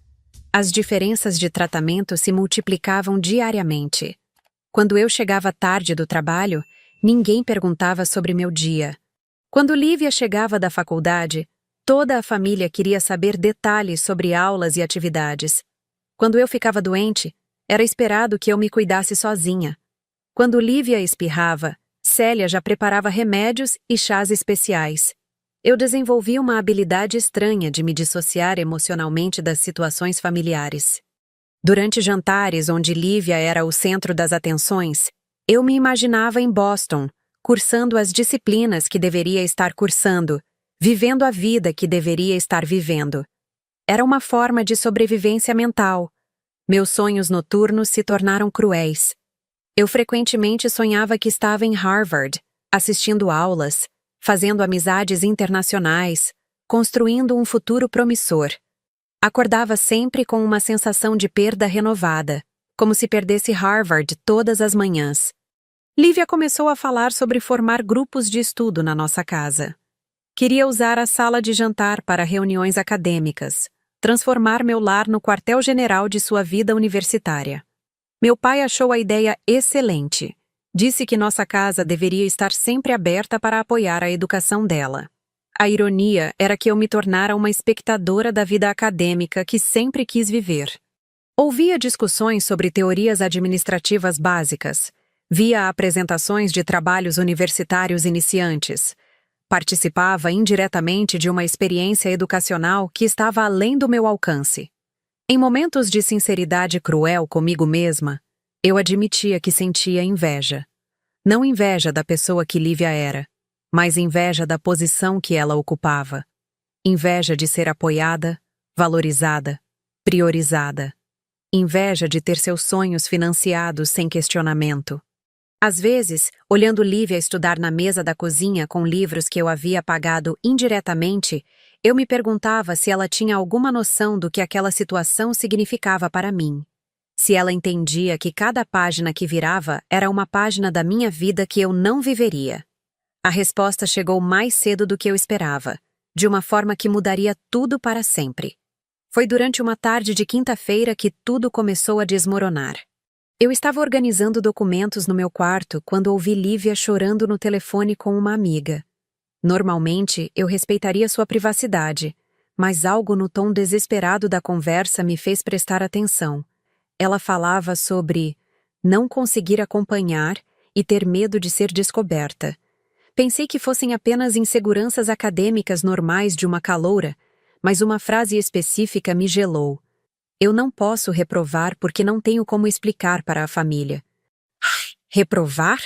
[SPEAKER 1] As diferenças de tratamento se multiplicavam diariamente. Quando eu chegava tarde do trabalho, ninguém perguntava sobre meu dia. Quando Lívia chegava da faculdade, toda a família queria saber detalhes sobre aulas e atividades. Quando eu ficava doente, era esperado que eu me cuidasse sozinha. Quando Lívia espirrava, Célia já preparava remédios e chás especiais. Eu desenvolvi uma habilidade estranha de me dissociar emocionalmente das situações familiares. Durante jantares onde Lívia era o centro das atenções, eu me imaginava em Boston, cursando as disciplinas que deveria estar cursando, vivendo a vida que deveria estar vivendo. Era uma forma de sobrevivência mental. Meus sonhos noturnos se tornaram cruéis. Eu frequentemente sonhava que estava em Harvard, assistindo aulas, fazendo amizades internacionais, construindo um futuro promissor. Acordava sempre com uma sensação de perda renovada, como se perdesse Harvard todas as manhãs. Lívia começou a falar sobre formar grupos de estudo na nossa casa. Queria usar a sala de jantar para reuniões acadêmicas, transformar meu lar no quartel-general de sua vida universitária. Meu pai achou a ideia excelente. Disse que nossa casa deveria estar sempre aberta para apoiar a educação dela. A ironia era que eu me tornara uma espectadora da vida acadêmica que sempre quis viver. Ouvia discussões sobre teorias administrativas básicas, via apresentações de trabalhos universitários iniciantes, participava indiretamente de uma experiência educacional que estava além do meu alcance. Em momentos de sinceridade cruel comigo mesma, eu admitia que sentia inveja. Não inveja da pessoa que Lívia era, mas inveja da posição que ela ocupava. Inveja de ser apoiada, valorizada, priorizada. Inveja de ter seus sonhos financiados sem questionamento. Às vezes, olhando Lívia estudar na mesa da cozinha com livros que eu havia pagado indiretamente, eu me perguntava se ela tinha alguma noção do que aquela situação significava para mim. Se ela entendia que cada página que virava era uma página da minha vida que eu não viveria. A resposta chegou mais cedo do que eu esperava, de uma forma que mudaria tudo para sempre. Foi durante uma tarde de quinta-feira que tudo começou a desmoronar. Eu estava organizando documentos no meu quarto quando ouvi Lívia chorando no telefone com uma amiga. Normalmente, eu respeitaria sua privacidade, mas algo no tom desesperado da conversa me fez prestar atenção. Ela falava sobre não conseguir acompanhar e ter medo de ser descoberta. Pensei que fossem apenas inseguranças acadêmicas normais de uma caloura, mas uma frase específica me gelou. Eu não posso reprovar porque não tenho como explicar para a família. Reprovar?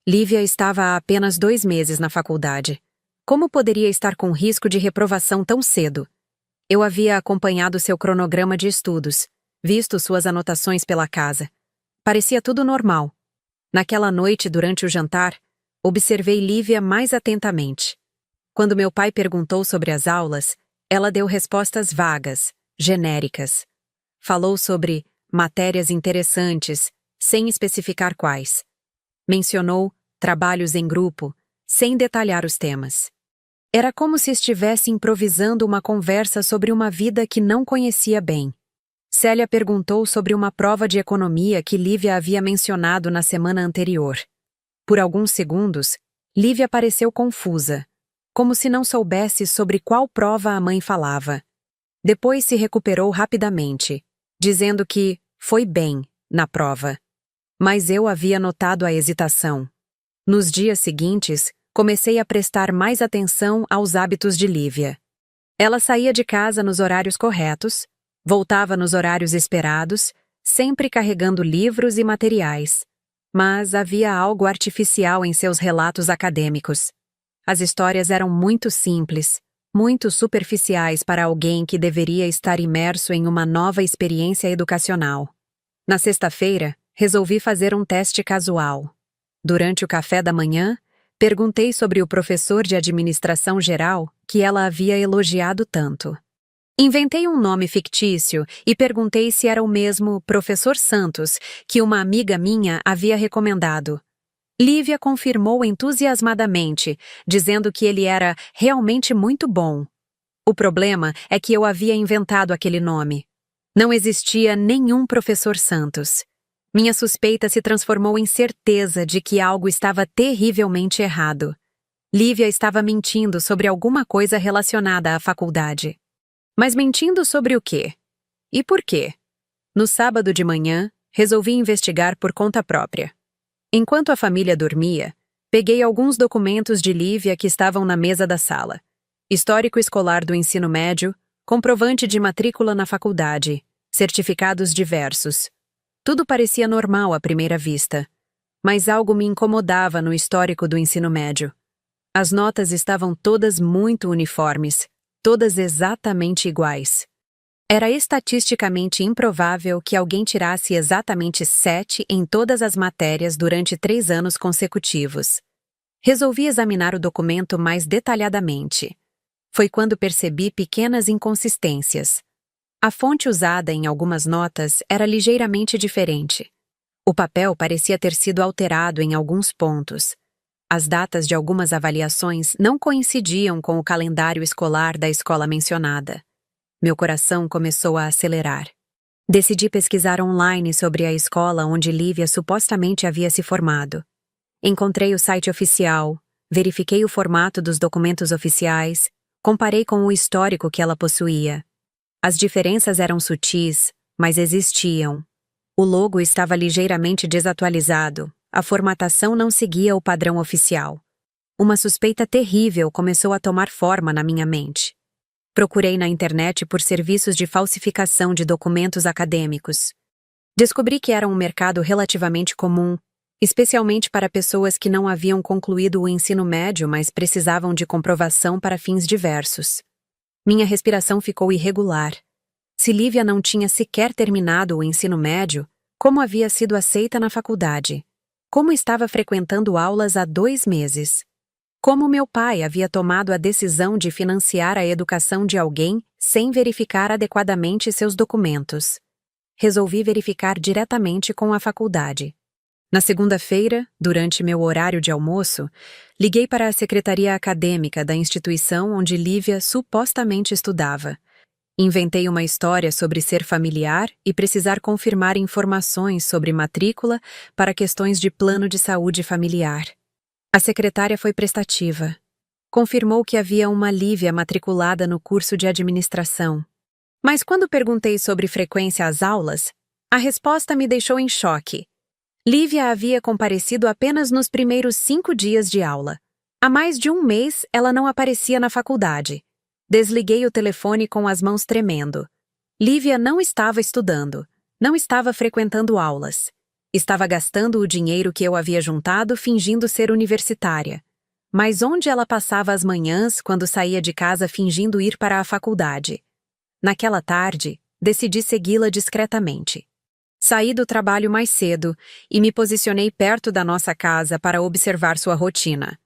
[SPEAKER 1] Lívia estava há apenas 2 meses na faculdade. Como poderia estar com risco de reprovação tão cedo? Eu havia acompanhado seu cronograma de estudos, visto suas anotações pela casa. Parecia tudo normal. Naquela noite, durante o jantar, observei Lívia mais atentamente. Quando meu pai perguntou sobre as aulas, ela deu respostas vagas, genéricas. Falou sobre matérias interessantes, sem especificar quais. Mencionou trabalhos em grupo, sem detalhar os temas. Era como se estivesse improvisando uma conversa sobre uma vida que não conhecia bem. Célia perguntou sobre uma prova de economia que Lívia havia mencionado na semana anterior. Por alguns segundos, Lívia pareceu confusa, como se não soubesse sobre qual prova a mãe falava. Depois se recuperou rapidamente, dizendo que foi bem na prova. Mas eu havia notado a hesitação. Nos dias seguintes, comecei a prestar mais atenção aos hábitos de Lívia. Ela saía de casa nos horários corretos, voltava nos horários esperados, sempre carregando livros e materiais. Mas havia algo artificial em seus relatos acadêmicos. As histórias eram muito simples, muito superficiais para alguém que deveria estar imerso em uma nova experiência educacional. Na sexta-feira, resolvi fazer um teste casual. Durante o café da manhã, Perguntei sobre o professor de administração geral que ela havia elogiado tanto. Inventei um nome fictício e perguntei se era o mesmo professor Santos que uma amiga minha havia recomendado. Lívia confirmou entusiasmadamente, dizendo que ele era realmente muito bom. O problema é que eu havia inventado aquele nome. Não existia nenhum professor Santos. Minha suspeita se transformou em certeza de que algo estava terrivelmente errado. Lívia estava mentindo sobre alguma coisa relacionada à faculdade. Mas mentindo sobre o quê? E por quê? No sábado de manhã, resolvi investigar por conta própria. Enquanto a família dormia, peguei alguns documentos de Lívia que estavam na mesa da sala. Histórico escolar do ensino médio, comprovante de matrícula na faculdade, certificados diversos. Tudo parecia normal à primeira vista, mas algo me incomodava no histórico do ensino médio. As notas estavam todas muito uniformes, todas exatamente iguais. Era estatisticamente improvável que alguém tirasse exatamente 7 em todas as matérias durante 3 anos consecutivos. Resolvi examinar o documento mais detalhadamente. Foi quando percebi pequenas inconsistências. A fonte usada em algumas notas era ligeiramente diferente. O papel parecia ter sido alterado em alguns pontos. As datas de algumas avaliações não coincidiam com o calendário escolar da escola mencionada. Meu coração começou a acelerar. Decidi pesquisar online sobre a escola onde Lívia supostamente havia se formado. Encontrei o site oficial, verifiquei o formato dos documentos oficiais, comparei com o histórico que ela possuía. As diferenças eram sutis, mas existiam. O logo estava ligeiramente desatualizado, a formatação não seguia o padrão oficial. Uma suspeita terrível começou a tomar forma na minha mente. Procurei na internet por serviços de falsificação de documentos acadêmicos. Descobri que era um mercado relativamente comum, especialmente para pessoas que não haviam concluído o ensino médio, mas precisavam de comprovação para fins diversos. Minha respiração ficou irregular. Se Lívia não tinha sequer terminado o ensino médio, como havia sido aceita na faculdade? Como estava frequentando aulas há 2 meses? Como meu pai havia tomado a decisão de financiar a educação de alguém sem verificar adequadamente seus documentos? Resolvi verificar diretamente com a faculdade. Na segunda-feira, durante meu horário de almoço, liguei para a secretaria acadêmica da instituição onde Lívia supostamente estudava. Inventei uma história sobre ser familiar e precisar confirmar informações sobre matrícula para questões de plano de saúde familiar. A secretária foi prestativa. Confirmou que havia uma Lívia matriculada no curso de administração. Mas quando perguntei sobre frequência às aulas, a resposta me deixou em choque. Lívia havia comparecido apenas nos primeiros 5 dias de aula. Há mais de 1 mês, ela não aparecia na faculdade. Desliguei o telefone com as mãos tremendo. Lívia não estava estudando, não estava frequentando aulas. Estava gastando o dinheiro que eu havia juntado fingindo ser universitária. Mas onde ela passava as manhãs quando saía de casa fingindo ir para a faculdade? Naquela tarde, decidi segui-la discretamente. Saí do trabalho mais cedo e me posicionei perto da nossa casa para observar sua rotina.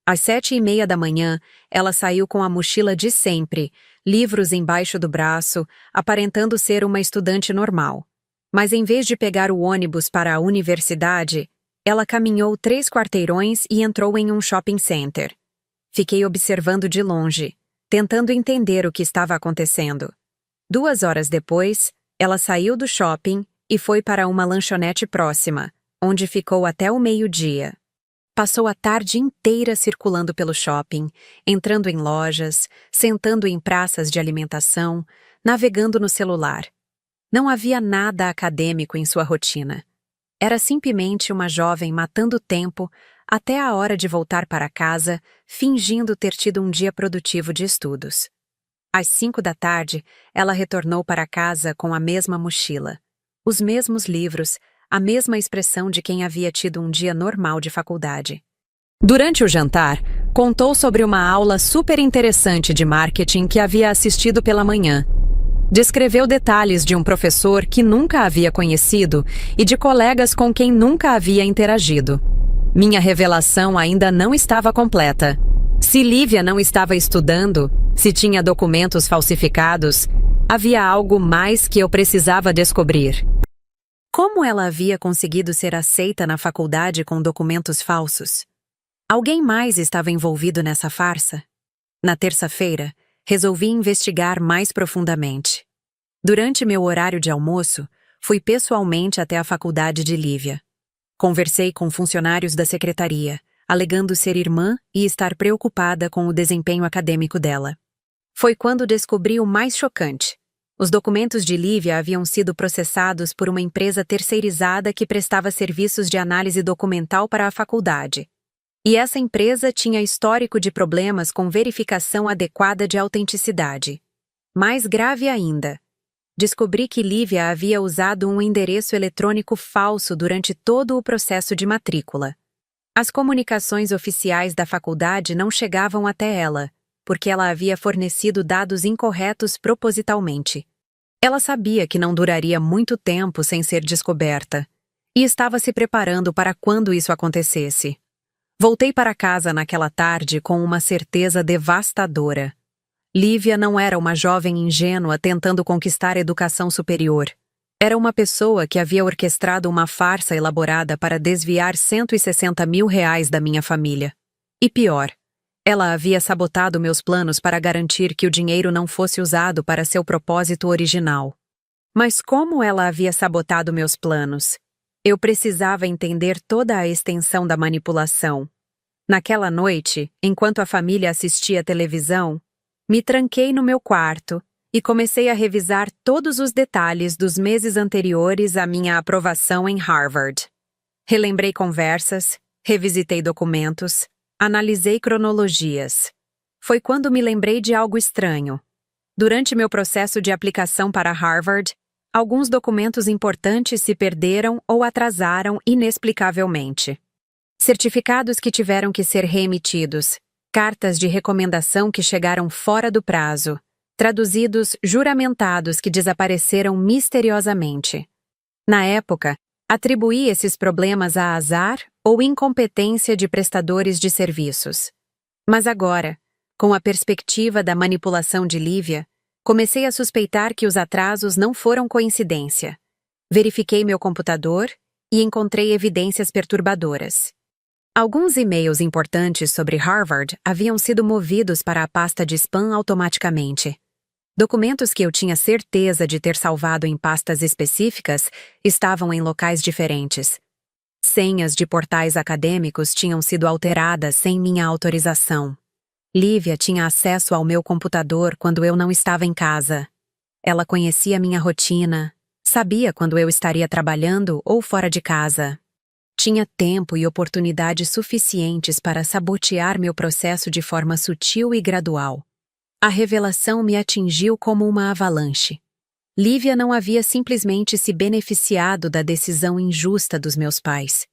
[SPEAKER 1] Às 7h30 da manhã, ela saiu com a mochila de sempre, livros embaixo do braço, aparentando ser uma estudante normal. Mas em vez de pegar o ônibus para a universidade, ela caminhou 3 quarteirões e entrou em um shopping center. Fiquei observando de longe, tentando entender o que estava acontecendo. 2 horas depois, ela saiu do shopping e foi para uma lanchonete próxima, onde ficou até o meio-dia. Passou a tarde inteira circulando pelo shopping, entrando em lojas, sentando em praças de alimentação, navegando no celular. Não havia nada acadêmico em sua rotina. Era simplesmente uma jovem matando tempo até a hora de voltar para casa, fingindo ter tido um dia produtivo de estudos. Às 5 da tarde, ela retornou para casa com a mesma mochila, os mesmos livros, a mesma expressão de quem havia tido um dia normal de faculdade. Durante o jantar, contou sobre uma aula super interessante de marketing que havia assistido pela manhã. Descreveu detalhes de um professor que nunca havia conhecido e de colegas com quem nunca havia interagido. Minha revelação ainda não estava completa. Se Lívia não estava estudando, se tinha documentos falsificados, havia algo mais que eu precisava descobrir. Como ela havia conseguido ser aceita na faculdade com documentos falsos? Alguém mais estava envolvido nessa farsa? Na terça-feira, resolvi investigar mais profundamente. Durante meu horário de almoço, fui pessoalmente até a faculdade de Lívia. Conversei com funcionários da secretaria, alegando ser irmã e estar preocupada com o desempenho acadêmico dela. Foi quando descobri o mais chocante. Os documentos de Lívia haviam sido processados por uma empresa terceirizada que prestava serviços de análise documental para a faculdade. E essa empresa tinha histórico de problemas com verificação adequada de autenticidade. Mais grave ainda, descobri que Lívia havia usado um endereço eletrônico falso durante todo o processo de matrícula. As comunicações oficiais da faculdade não chegavam até ela, porque ela havia fornecido dados incorretos propositalmente. Ela sabia que não duraria muito tempo sem ser descoberta, e estava se preparando para quando isso acontecesse. Voltei para casa naquela tarde com uma certeza devastadora. Lívia não era uma jovem ingênua tentando conquistar educação superior. Era uma pessoa que havia orquestrado uma farsa elaborada para desviar R$160 mil da minha família. E pior, ela havia sabotado meus planos para garantir que o dinheiro não fosse usado para seu propósito original. Mas como ela havia sabotado meus planos? Eu precisava entender toda a extensão da manipulação. Naquela noite, enquanto a família assistia televisão, me tranquei no meu quarto e comecei a revisar todos os detalhes dos meses anteriores à minha aprovação em Harvard. Relembrei conversas, revisitei documentos, analisei cronologias. Foi quando me lembrei de algo estranho. Durante meu processo de aplicação para Harvard, alguns documentos importantes se perderam ou atrasaram inexplicavelmente. Certificados que tiveram que ser reemitidos, cartas de recomendação que chegaram fora do prazo, traduzidos juramentados que desapareceram misteriosamente. Na época, atribuí esses problemas a azar ou incompetência de prestadores de serviços. Mas agora, com a perspectiva da manipulação de Lívia, comecei a suspeitar que os atrasos não foram coincidência. Verifiquei meu computador e encontrei evidências perturbadoras. Alguns e-mails importantes sobre Harvard haviam sido movidos para a pasta de spam automaticamente. Documentos que eu tinha certeza de ter salvado em pastas específicas estavam em locais diferentes. Senhas de portais acadêmicos tinham sido alteradas sem minha autorização. Lívia tinha acesso ao meu computador quando eu não estava em casa. Ela conhecia minha rotina, sabia quando eu estaria trabalhando ou fora de casa. Tinha tempo e oportunidade suficientes para sabotear meu processo de forma sutil e gradual. A revelação me atingiu como uma avalanche. Lívia não havia simplesmente se beneficiado da decisão injusta dos meus pais.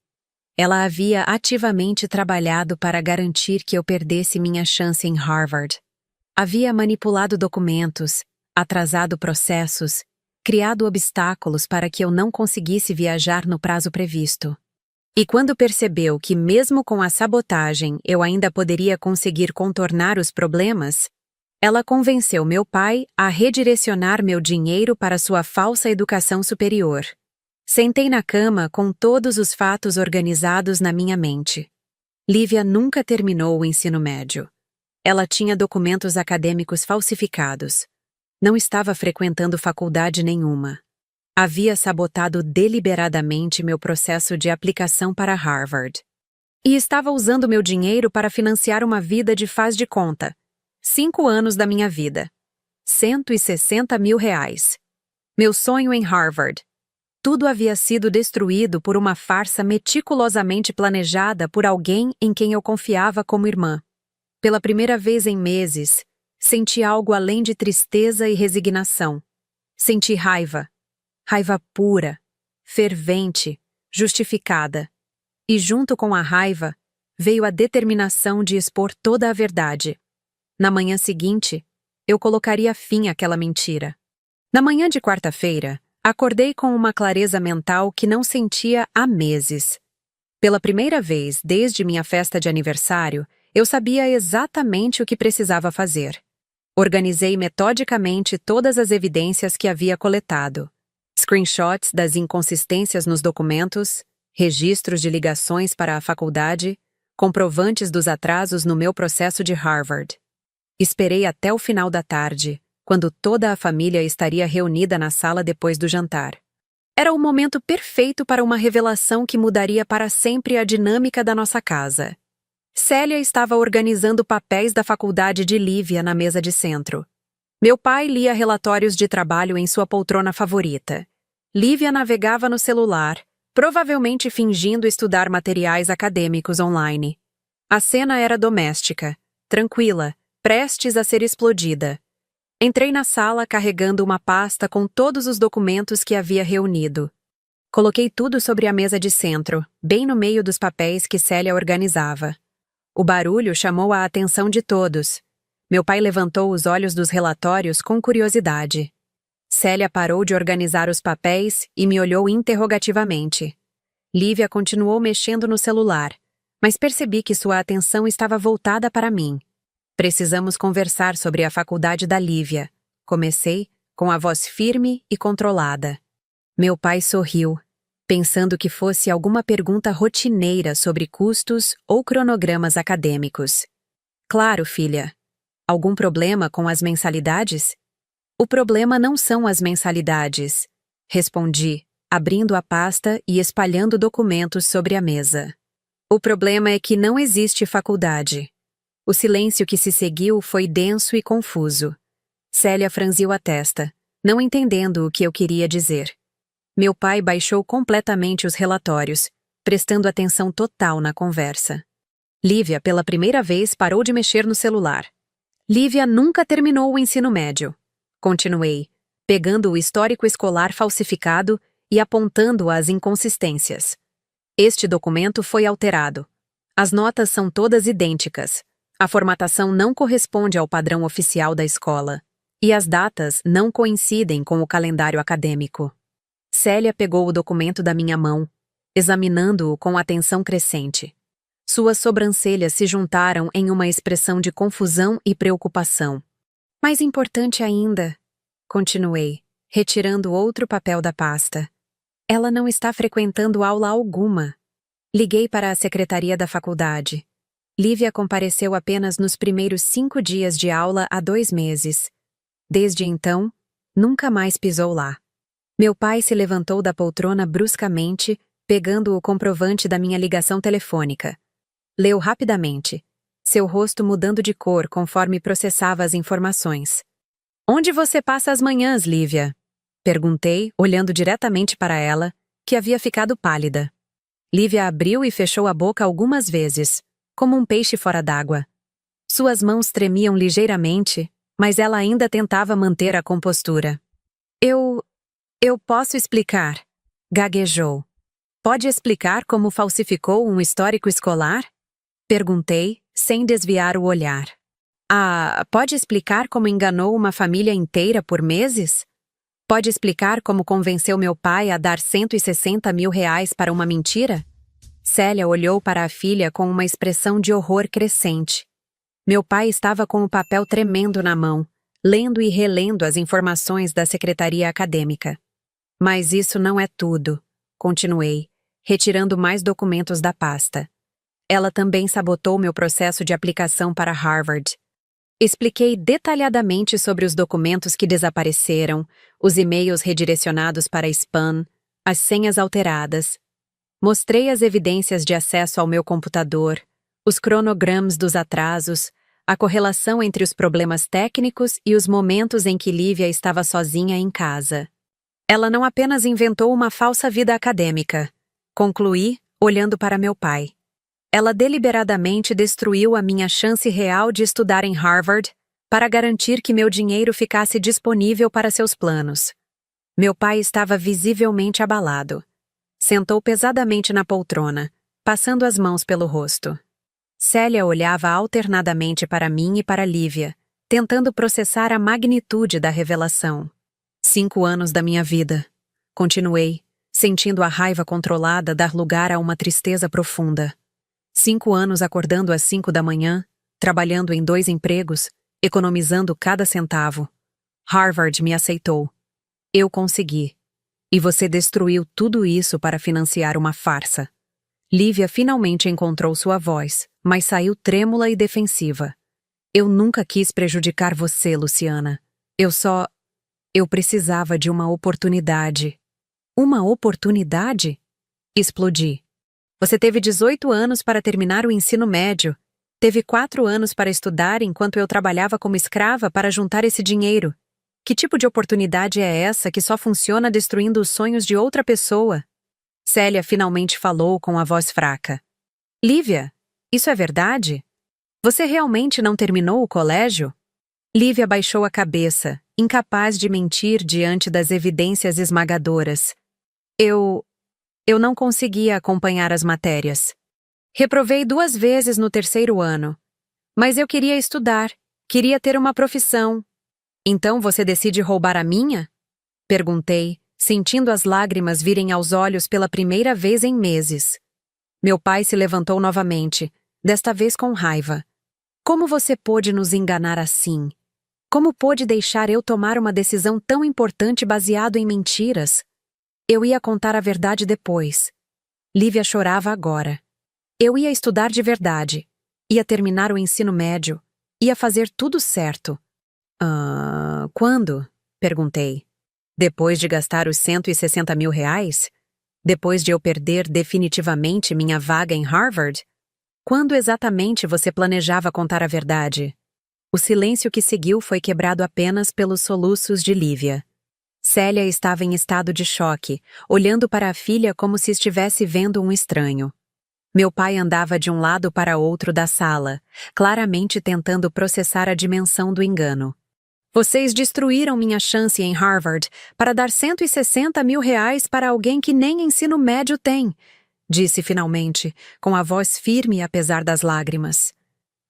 [SPEAKER 1] Ela havia ativamente trabalhado para garantir que eu perdesse minha chance em Harvard. Havia manipulado documentos, atrasado processos, criado obstáculos para que eu não conseguisse viajar no prazo previsto. E quando percebeu que mesmo com a sabotagem eu ainda poderia conseguir contornar os problemas, ela convenceu meu pai a redirecionar meu dinheiro para sua falsa educação superior. Sentei na cama com todos os fatos organizados na minha mente. Lívia nunca terminou o ensino médio. Ela tinha documentos acadêmicos falsificados. Não estava frequentando faculdade nenhuma. Havia sabotado deliberadamente meu processo de aplicação para Harvard. E estava usando meu dinheiro para financiar uma vida de faz de conta. 5 anos da minha vida. R$160 mil. Meu sonho em Harvard. Tudo havia sido destruído por uma farsa meticulosamente planejada por alguém em quem eu confiava como irmã. Pela primeira vez em meses, senti algo além de tristeza e resignação. Senti raiva. Raiva pura, fervente, justificada. E junto com a raiva, veio a determinação de expor toda a verdade. Na manhã seguinte, eu colocaria fim àquela mentira. Na manhã de quarta-feira, acordei com uma clareza mental que não sentia há meses. Pela primeira vez desde minha festa de aniversário, eu sabia exatamente o que precisava fazer. Organizei metodicamente todas as evidências que havia coletado. Screenshots das inconsistências nos documentos, registros de ligações para a faculdade, comprovantes dos atrasos no meu processo de Harvard. Esperei até o final da tarde, quando toda a família estaria reunida na sala depois do jantar. Era o momento perfeito para uma revelação que mudaria para sempre a dinâmica da nossa casa. Célia estava organizando papéis da faculdade de Lívia na mesa de centro. Meu pai lia relatórios de trabalho em sua poltrona favorita. Lívia navegava no celular, provavelmente fingindo estudar materiais acadêmicos online. A cena era doméstica, tranquila, prestes a ser explodida. Entrei na sala carregando uma pasta com todos os documentos que havia reunido. Coloquei tudo sobre a mesa de centro, bem no meio dos papéis que Célia organizava. O barulho chamou a atenção de todos. Meu pai levantou os olhos dos relatórios com curiosidade. Célia parou de organizar os papéis e me olhou interrogativamente. Lívia continuou mexendo no celular, mas percebi que sua atenção estava voltada para mim. Precisamos conversar sobre a faculdade da Lívia. Comecei, com a voz firme e controlada. Meu pai sorriu, pensando que fosse alguma pergunta rotineira sobre custos ou cronogramas acadêmicos. Claro, filha. Algum problema com as mensalidades? O problema não são as mensalidades, respondi, abrindo a pasta e espalhando documentos sobre a mesa. O problema é que não existe faculdade. O silêncio que se seguiu foi denso e confuso. Célia franziu a testa, não entendendo o que eu queria dizer. Meu pai baixou completamente os relatórios, prestando atenção total na conversa. Lívia, pela primeira vez, parou de mexer no celular. Lívia nunca terminou o ensino médio. Continuei, pegando o histórico escolar falsificado e apontando as inconsistências. Este documento foi alterado. As notas são todas idênticas. A formatação não corresponde ao padrão oficial da escola. E as datas não coincidem com o calendário acadêmico. Célia pegou o documento da minha mão, examinando-o com atenção crescente. Suas sobrancelhas se juntaram em uma expressão de confusão e preocupação. Mais importante ainda, continuei, retirando outro papel da pasta. Ela não está frequentando aula alguma. Liguei para a secretaria da faculdade. Lívia compareceu apenas nos primeiros 5 dias de aula há 2 meses. Desde então, nunca mais pisou lá. Meu pai se levantou da poltrona bruscamente, pegando o comprovante da minha ligação telefônica. Leu rapidamente, seu rosto mudando de cor conforme processava as informações. Onde você passa as manhãs, Lívia? Perguntei, olhando diretamente para ela, que havia ficado pálida. Lívia abriu e fechou a boca algumas vezes, como um peixe fora d'água. Suas mãos tremiam ligeiramente, mas ela ainda tentava manter a compostura. Eu posso explicar, gaguejou. Pode explicar como falsificou um histórico escolar? Perguntei, sem desviar o olhar. Pode explicar como enganou uma família inteira por meses? Pode explicar como convenceu meu pai a dar R$160 mil para uma mentira? Célia olhou para a filha com uma expressão de horror crescente. Meu pai estava com o papel tremendo na mão, lendo e relendo as informações da secretaria acadêmica. Mas isso não é tudo, continuei, retirando mais documentos da pasta. Ela também sabotou meu processo de aplicação para Harvard. Expliquei detalhadamente sobre os documentos que desapareceram, os e-mails redirecionados para spam, as senhas alteradas. Mostrei as evidências de acesso ao meu computador, os cronogramas dos atrasos, a correlação entre os problemas técnicos e os momentos em que Lívia estava sozinha em casa. Ela não apenas inventou uma falsa vida acadêmica, concluí, olhando para meu pai. Ela deliberadamente destruiu a minha chance real de estudar em Harvard para garantir que meu dinheiro ficasse disponível para seus planos. Meu pai estava visivelmente abalado. Sentou pesadamente na poltrona, passando as mãos pelo rosto. Célia olhava alternadamente para mim e para Lívia, tentando processar a magnitude da revelação. 5 anos da minha vida. Continuei, sentindo a raiva controlada dar lugar a uma tristeza profunda. 5 anos acordando às 5 da manhã, trabalhando em 2 empregos, economizando cada centavo. Harvard me aceitou. Eu consegui. E você destruiu tudo isso para financiar uma farsa. Lívia finalmente encontrou sua voz, mas saiu trêmula e defensiva. Eu nunca quis prejudicar você, Luciana. Eu precisava de uma oportunidade. Uma oportunidade? Explodi. Você teve 18 anos para terminar o ensino médio. Teve 4 anos para estudar enquanto eu trabalhava como escrava para juntar esse dinheiro. Que tipo de oportunidade é essa que só funciona destruindo os sonhos de outra pessoa? Célia finalmente falou com a voz fraca. Lívia, isso é verdade? Você realmente não terminou o colégio? Lívia baixou a cabeça, incapaz de mentir diante das evidências esmagadoras. Eu não conseguia acompanhar as matérias. Reprovei 2 vezes no 3º ano. Mas eu queria estudar, queria ter uma profissão. Então você decide roubar a minha? Perguntei, sentindo as lágrimas virem aos olhos pela primeira vez em meses. Meu pai se levantou novamente, desta vez com raiva. Como você pôde nos enganar assim? Como pôde deixar eu tomar uma decisão tão importante baseado em mentiras? Eu ia contar a verdade depois. Lívia chorava agora. Eu ia estudar de verdade. Ia terminar o ensino médio. Ia fazer tudo certo. Quando? Perguntei. Depois de gastar os R$160 mil? Depois de eu perder definitivamente minha vaga em Harvard? Quando exatamente você planejava contar a verdade? O silêncio que seguiu foi quebrado apenas pelos soluços de Lívia. Célia estava em estado de choque, olhando para a filha como se estivesse vendo um estranho. Meu pai andava de um lado para outro da sala, claramente tentando processar a dimensão do engano. Vocês destruíram minha chance em Harvard para dar R$160 mil para alguém que nem ensino médio tem, disse finalmente, com a voz firme apesar das lágrimas.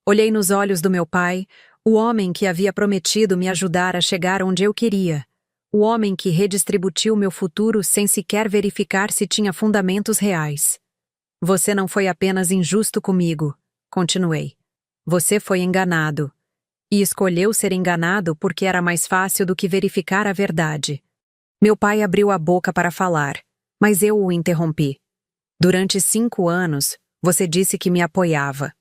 [SPEAKER 1] Olhei nos olhos do meu pai, o homem que havia prometido me ajudar a chegar onde eu queria. O homem que redistribuiu meu futuro sem sequer verificar se tinha fundamentos reais. Você não foi apenas injusto comigo, continuei. Você foi enganado. E escolheu ser enganado porque era mais fácil do que verificar a verdade. Meu pai abriu a boca para falar, mas eu o interrompi. Durante 5 anos, você disse que me apoiava.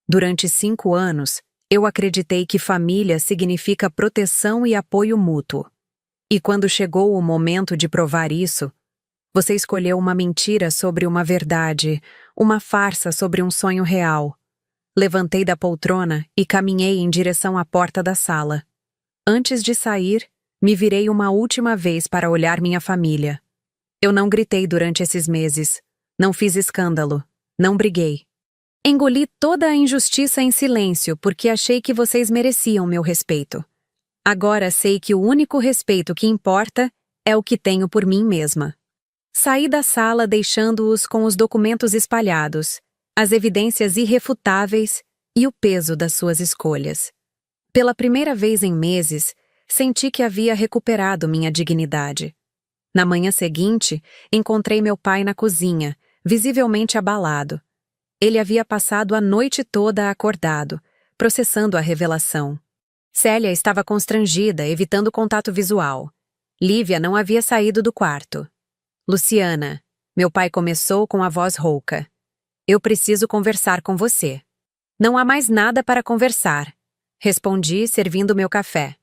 [SPEAKER 1] Durante 5 anos, eu acreditei que família significa proteção e apoio mútuo. E quando chegou o momento de provar isso, você escolheu uma mentira sobre uma verdade, uma farsa sobre um sonho real. Levantei da poltrona e caminhei em direção à porta da sala. Antes de sair, me virei uma última vez para olhar minha família. Eu não gritei durante esses meses, não fiz escândalo, não briguei. Engoli toda a injustiça em silêncio porque achei que vocês mereciam meu respeito. Agora sei que o único respeito que importa é o que tenho por mim mesma. Saí da sala deixando-os com os documentos espalhados, as evidências irrefutáveis e o peso das suas escolhas. Pela primeira vez em meses, senti que havia recuperado minha dignidade. Na manhã seguinte, encontrei meu pai na cozinha, visivelmente abalado. Ele havia passado a noite toda acordado, processando a revelação. Célia estava constrangida, evitando contato visual. Lívia não havia saído do quarto. Luciana, meu pai começou com a voz rouca. Eu preciso conversar com você. Não há mais nada para conversar, respondi, servindo meu café.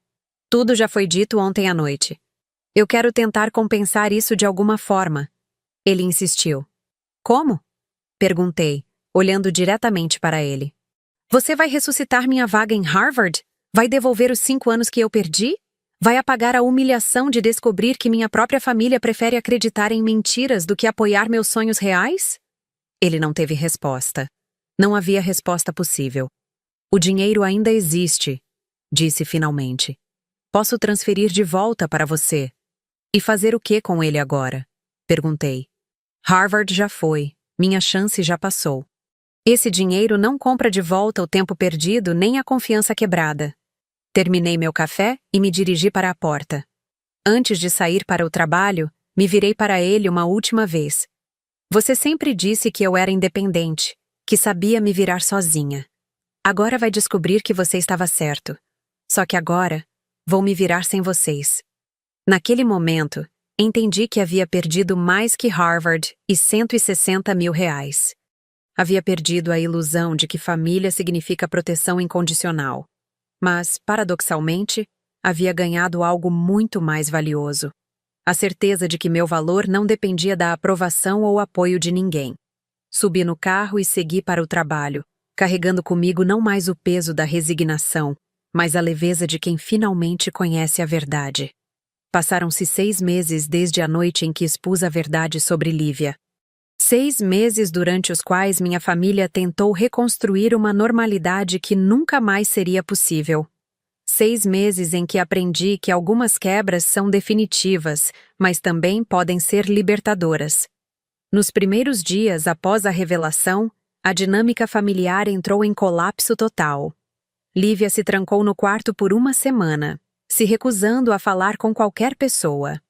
[SPEAKER 1] Tudo já foi dito ontem à noite. Eu quero tentar compensar isso de alguma forma. Ele insistiu. Como? Perguntei, olhando diretamente para ele. Você vai ressuscitar minha vaga em Harvard? Vai devolver os 5 anos que eu perdi? Vai apagar a humilhação de descobrir que minha própria família prefere acreditar em mentiras do que apoiar meus sonhos reais? Ele não teve resposta. Não havia resposta possível. O dinheiro ainda existe, disse finalmente. Posso transferir de volta para você. E fazer o que com ele agora? Perguntei. Harvard já foi. Minha chance já passou. Esse dinheiro não compra de volta o tempo perdido nem a confiança quebrada. Terminei meu café e me dirigi para a porta. Antes de sair para o trabalho, Me virei para ele uma última vez. Você sempre disse que eu era independente, que sabia me virar sozinha. Agora vai descobrir que você estava certo. Só que agora, vou me virar sem vocês. Naquele momento, entendi que havia perdido mais que Harvard e 160 mil reais. Havia perdido a ilusão de que família significa proteção incondicional. Mas, paradoxalmente, havia ganhado algo muito mais valioso. A certeza de que meu valor não dependia da aprovação ou apoio de ninguém. Subi no carro e segui para o trabalho, carregando comigo não mais o peso da resignação, mas a leveza de quem finalmente conhece a verdade. Passaram-se 6 meses desde a noite em que expus a verdade sobre Lívia. 6 meses durante os quais minha família tentou reconstruir uma normalidade que nunca mais seria possível. 6 meses em que aprendi que algumas quebras são definitivas, mas também podem ser libertadoras. Nos primeiros dias após a revelação, a dinâmica familiar entrou em colapso total. Lívia se trancou no quarto por uma semana, se recusando a falar com qualquer pessoa.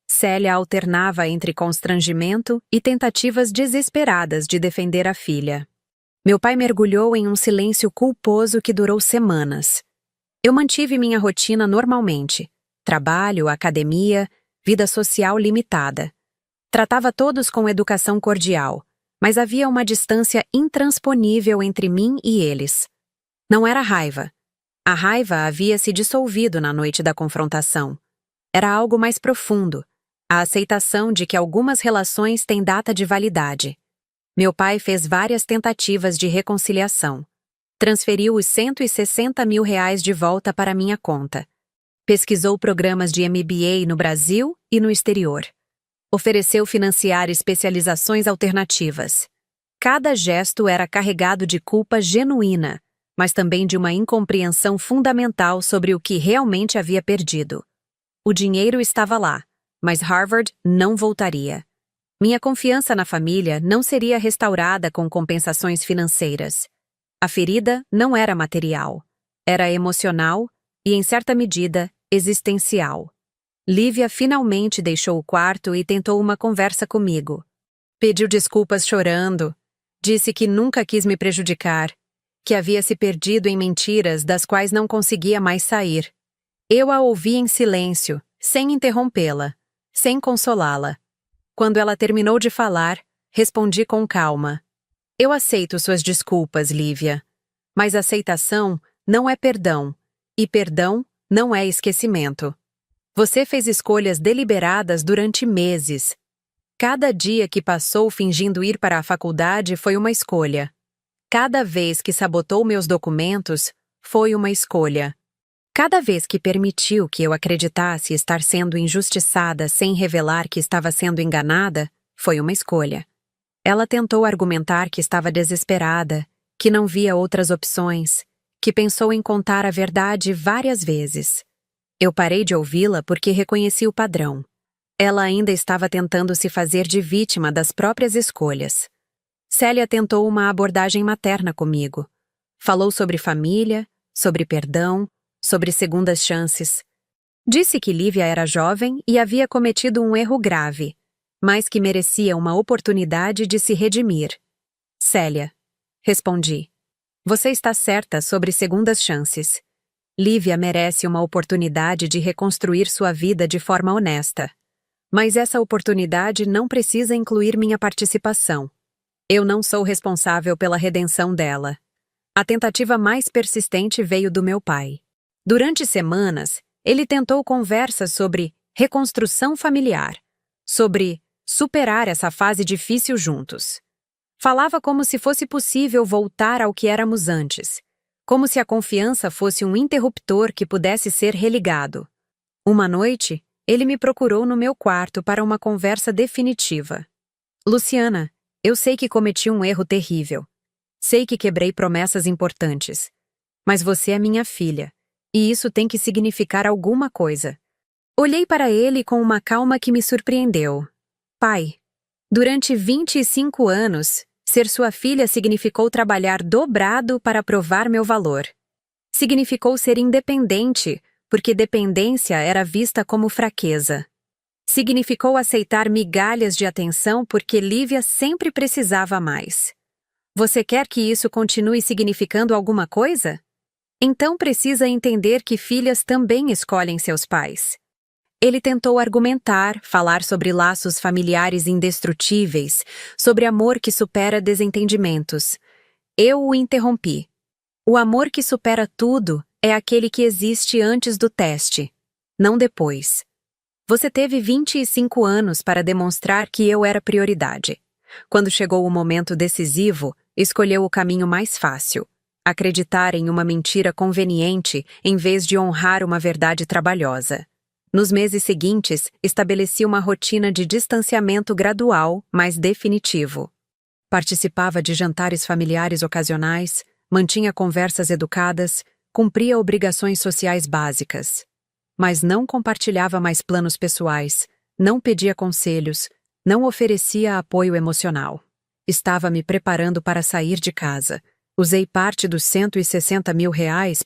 [SPEAKER 1] Célia alternava entre constrangimento e tentativas desesperadas de defender a filha. Meu pai mergulhou em um silêncio culposo que durou semanas. Eu mantive minha rotina normalmente. Trabalho, academia, vida social limitada. Tratava todos com educação cordial, mas havia uma distância intransponível entre mim e eles. Não era raiva. A raiva havia se dissolvido na noite da confrontação. Era algo mais profundo, a aceitação de que algumas relações têm data de validade. Meu pai fez várias tentativas de reconciliação. Transferiu os 160 mil reais de volta para minha conta. Pesquisou programas de MBA no Brasil e no exterior. Ofereceu financiar especializações alternativas. Cada gesto era carregado de culpa genuína, mas também de uma incompreensão fundamental sobre o que realmente havia perdido. O dinheiro estava lá, mas Harvard não voltaria. Minha confiança na família não seria restaurada com compensações financeiras. A ferida não era material, era emocional e, em certa medida, existencial. Lívia finalmente deixou o quarto e tentou uma conversa comigo. Pediu desculpas chorando, disse que nunca quis me prejudicar, que havia se perdido em mentiras das quais não conseguia mais sair. Eu a ouvi em silêncio, sem interrompê-la, sem consolá-la. Quando ela terminou de falar, respondi com calma. Eu aceito suas desculpas, Lívia. Mas aceitação não é perdão, e perdão não é esquecimento. Você fez escolhas deliberadas durante meses. Cada dia que passou fingindo ir para a faculdade foi uma escolha. Cada vez que sabotou meus documentos, foi uma escolha. Cada vez que permitiu que eu acreditasse estar sendo injustiçada sem revelar que estava sendo enganada, foi uma escolha. Ela tentou argumentar que estava desesperada, que não via outras opções, que pensou em contar a verdade várias vezes. Eu parei de ouvi-la porque reconheci o padrão. Ela ainda estava tentando se fazer de vítima das próprias escolhas. Célia tentou uma abordagem materna comigo. Falou sobre família, sobre perdão, sobre segundas chances. Disse que Lívia era jovem e havia cometido um erro grave, mas que merecia uma oportunidade de se redimir. Célia, respondi. Você está certa sobre segundas chances. Lívia merece uma oportunidade de reconstruir sua vida de forma honesta. Mas essa oportunidade não precisa incluir minha participação. Eu não sou responsável pela redenção dela. A tentativa mais persistente veio do meu pai. Durante semanas, ele tentou conversas sobre reconstrução familiar, sobre superar essa fase difícil juntos. Falava como se fosse possível voltar ao que éramos antes, como se a confiança fosse um interruptor que pudesse ser religado. Uma noite, ele me procurou no meu quarto para uma conversa definitiva. Luciana, eu sei que cometi um erro terrível. Sei que quebrei promessas importantes. Mas você é minha filha, e isso tem que significar alguma coisa. Olhei para ele com uma calma que me surpreendeu. Pai, durante 25 anos, ser sua filha significou trabalhar dobrado para provar meu valor. Significou ser independente, porque dependência era vista como fraqueza. Significou aceitar migalhas de atenção porque Lívia sempre precisava mais. Você quer que isso continue significando alguma coisa? Então precisa entender que filhas também escolhem seus pais. Ele tentou argumentar, falar sobre laços familiares indestrutíveis, sobre amor que supera desentendimentos. Eu o interrompi. O amor que supera tudo é aquele que existe antes do teste, não depois. Você teve 25 anos para demonstrar que eu era prioridade. Quando chegou o momento decisivo, escolheu o caminho mais fácil: acreditar em uma mentira conveniente em vez de honrar uma verdade trabalhosa. Nos meses seguintes, estabeleci uma rotina de distanciamento gradual, mas definitivo. Participava de jantares familiares ocasionais, mantinha conversas educadas, cumpria obrigações sociais básicas. Mas não compartilhava mais planos pessoais, não pedia conselhos, não oferecia apoio emocional. Estava me preparando para sair de casa. Usei parte dos R$ 160 mil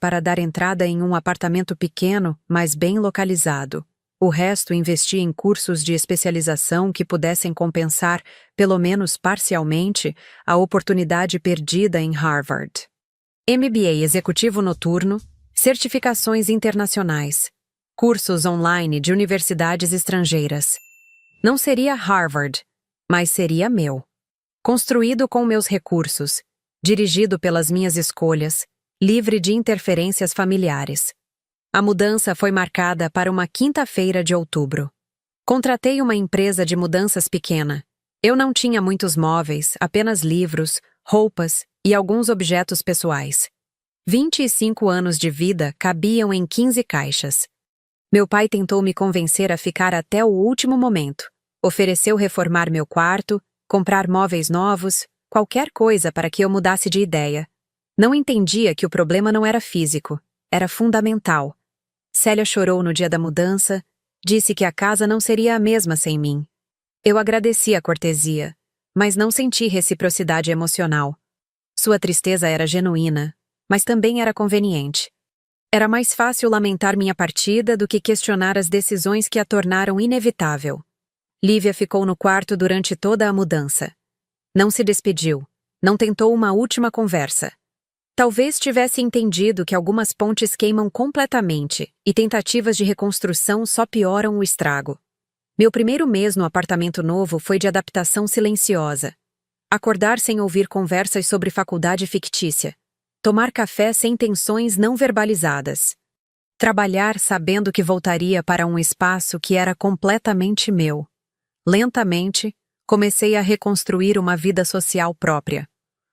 [SPEAKER 1] para dar entrada em um apartamento pequeno, mas bem localizado. O resto investi em cursos de especialização que pudessem compensar, pelo menos parcialmente, a oportunidade perdida em Harvard. MBA Executivo Noturno, certificações internacionais, cursos online de universidades estrangeiras. Não seria Harvard, mas seria meu. Construído com meus recursos, dirigido pelas minhas escolhas, livre de interferências familiares. A mudança foi marcada para uma quinta-feira de outubro. Contratei uma empresa de mudanças pequena. Eu não tinha muitos móveis, apenas livros, roupas e alguns objetos pessoais. 25 anos de vida cabiam em 15 caixas. Meu pai tentou me convencer a ficar até o último momento. Ofereceu reformar meu quarto, comprar móveis novos, qualquer coisa para que eu mudasse de ideia. Não entendia que o problema não era físico, era fundamental. Célia chorou no dia da mudança, disse que a casa não seria a mesma sem mim. Eu agradeci a cortesia, mas não senti reciprocidade emocional. Sua tristeza era genuína, mas também era conveniente. Era mais fácil lamentar minha partida do que questionar as decisões que a tornaram inevitável. Lívia ficou no quarto durante toda a mudança. Não se despediu, não tentou uma última conversa. Talvez tivesse entendido que algumas pontes queimam completamente e tentativas de reconstrução só pioram o estrago. Meu primeiro mês no apartamento novo foi de adaptação silenciosa. Acordar sem ouvir conversas sobre faculdade fictícia. Tomar café sem tensões não verbalizadas. Trabalhar sabendo que voltaria para um espaço que era completamente meu. Lentamente, comecei a reconstruir uma vida social própria.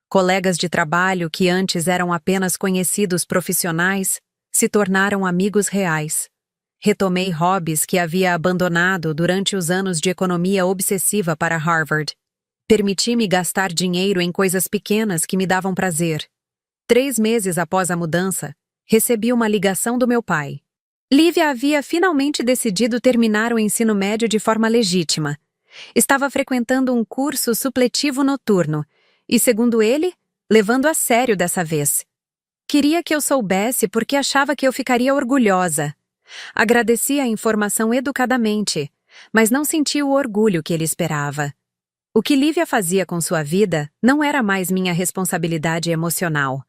[SPEAKER 1] Colegas de trabalho que antes eram apenas conhecidos profissionais se tornaram amigos reais. Retomei hobbies que havia abandonado durante os anos de economia obsessiva para Harvard. Permiti-me gastar dinheiro em coisas pequenas que me davam prazer. 3 meses após a mudança, recebi uma ligação do meu pai. Lívia havia finalmente decidido terminar o ensino médio de forma legítima. Estava frequentando um curso supletivo noturno e, segundo ele, levando a sério dessa vez. Queria que eu soubesse porque achava que eu ficaria orgulhosa. Agradeci a informação educadamente, mas não senti o orgulho que ele esperava. O que Lívia fazia com sua vida não era mais minha responsabilidade emocional.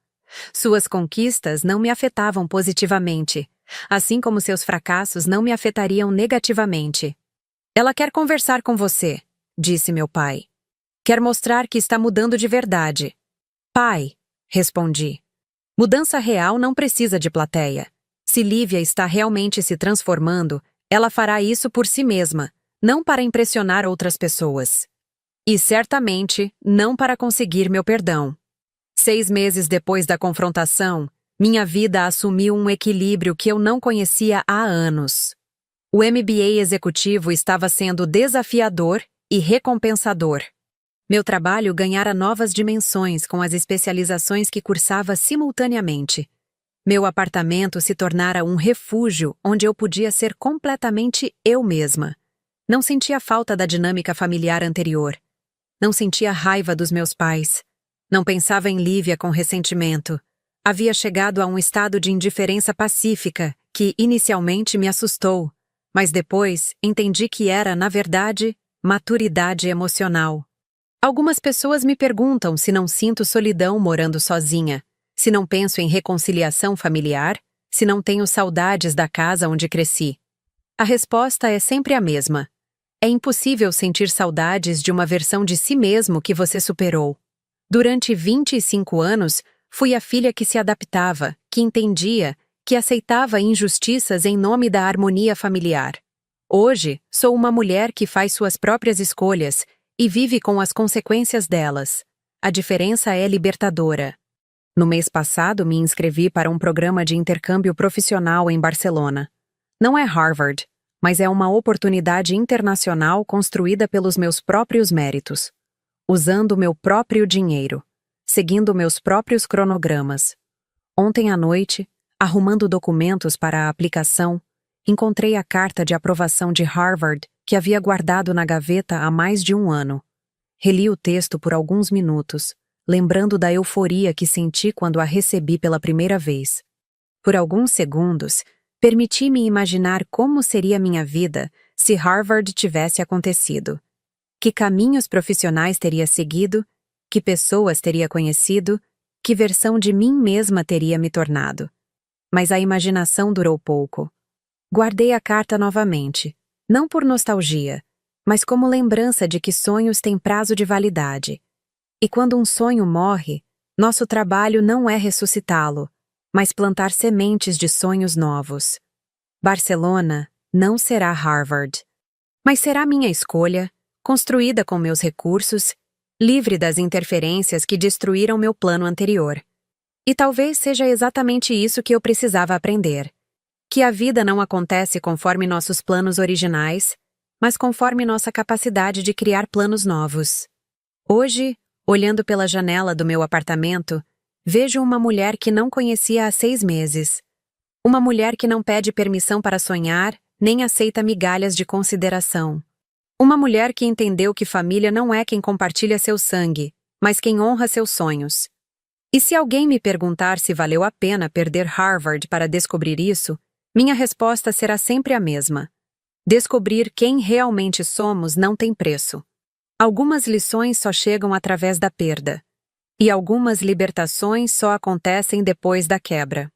[SPEAKER 1] Suas conquistas não me afetavam positivamente, assim como seus fracassos não me afetariam negativamente. Ela quer conversar com você, disse meu pai. Quer mostrar que está mudando de verdade. Pai, respondi. Mudança real não precisa de plateia. Se Lívia está realmente se transformando, ela fará isso por si mesma, não para impressionar outras pessoas. E certamente não para conseguir meu perdão. 6 meses depois da confrontação, minha vida assumiu um equilíbrio que eu não conhecia há anos. O MBA executivo estava sendo desafiador e recompensador. Meu trabalho ganhara novas dimensões com as especializações que cursava simultaneamente. Meu apartamento se tornara um refúgio onde eu podia ser completamente eu mesma. Não sentia falta da dinâmica familiar anterior. Não sentia raiva dos meus pais. Não pensava em Lívia com ressentimento. Havia chegado a um estado de indiferença pacífica que inicialmente me assustou, mas depois entendi que era, na verdade, maturidade emocional. Algumas pessoas me perguntam se não sinto solidão morando sozinha, se não penso em reconciliação familiar, se não tenho saudades da casa onde cresci. A resposta é sempre a mesma. É impossível sentir saudades de uma versão de si mesmo que você superou. Durante 25 anos, fui a filha que se adaptava, que entendia, que aceitava injustiças em nome da harmonia familiar. Hoje, sou uma mulher que faz suas próprias escolhas e vive com as consequências delas. A diferença é libertadora. No mês passado, me inscrevi para um programa de intercâmbio profissional em Barcelona. Não é Harvard, mas é uma oportunidade internacional construída pelos meus próprios méritos, usando meu próprio dinheiro, seguindo meus próprios cronogramas. Ontem à noite, arrumando documentos para a aplicação, encontrei a carta de aprovação de Harvard que havia guardado na gaveta há mais de um ano. Reli o texto por alguns minutos, lembrando da euforia que senti quando a recebi pela primeira vez. Por alguns segundos, permiti-me imaginar como seria minha vida se Harvard tivesse acontecido. Que caminhos profissionais teria seguido, que pessoas teria conhecido, que versão de mim mesma teria me tornado. Mas a imaginação durou pouco. Guardei a carta novamente, não por nostalgia, mas como lembrança de que sonhos têm prazo de validade. E quando um sonho morre, nosso trabalho não é ressuscitá-lo, mas plantar sementes de sonhos novos. Barcelona não será Harvard, mas será minha escolha, construída com meus recursos, livre das interferências que destruíram meu plano anterior. E talvez seja exatamente isso que eu precisava aprender. Que a vida não acontece conforme nossos planos originais, mas conforme nossa capacidade de criar planos novos. Hoje, olhando pela janela do meu apartamento, vejo uma mulher que não conhecia há 6 meses. Uma mulher que não pede permissão para sonhar, nem aceita migalhas de consideração. Uma mulher que entendeu que família não é quem compartilha seu sangue, mas quem honra seus sonhos. E se alguém me perguntar se valeu a pena perder Harvard para descobrir isso, minha resposta será sempre a mesma. Descobrir quem realmente somos não tem preço. Algumas lições só chegam através da perda. E algumas libertações só acontecem depois da quebra.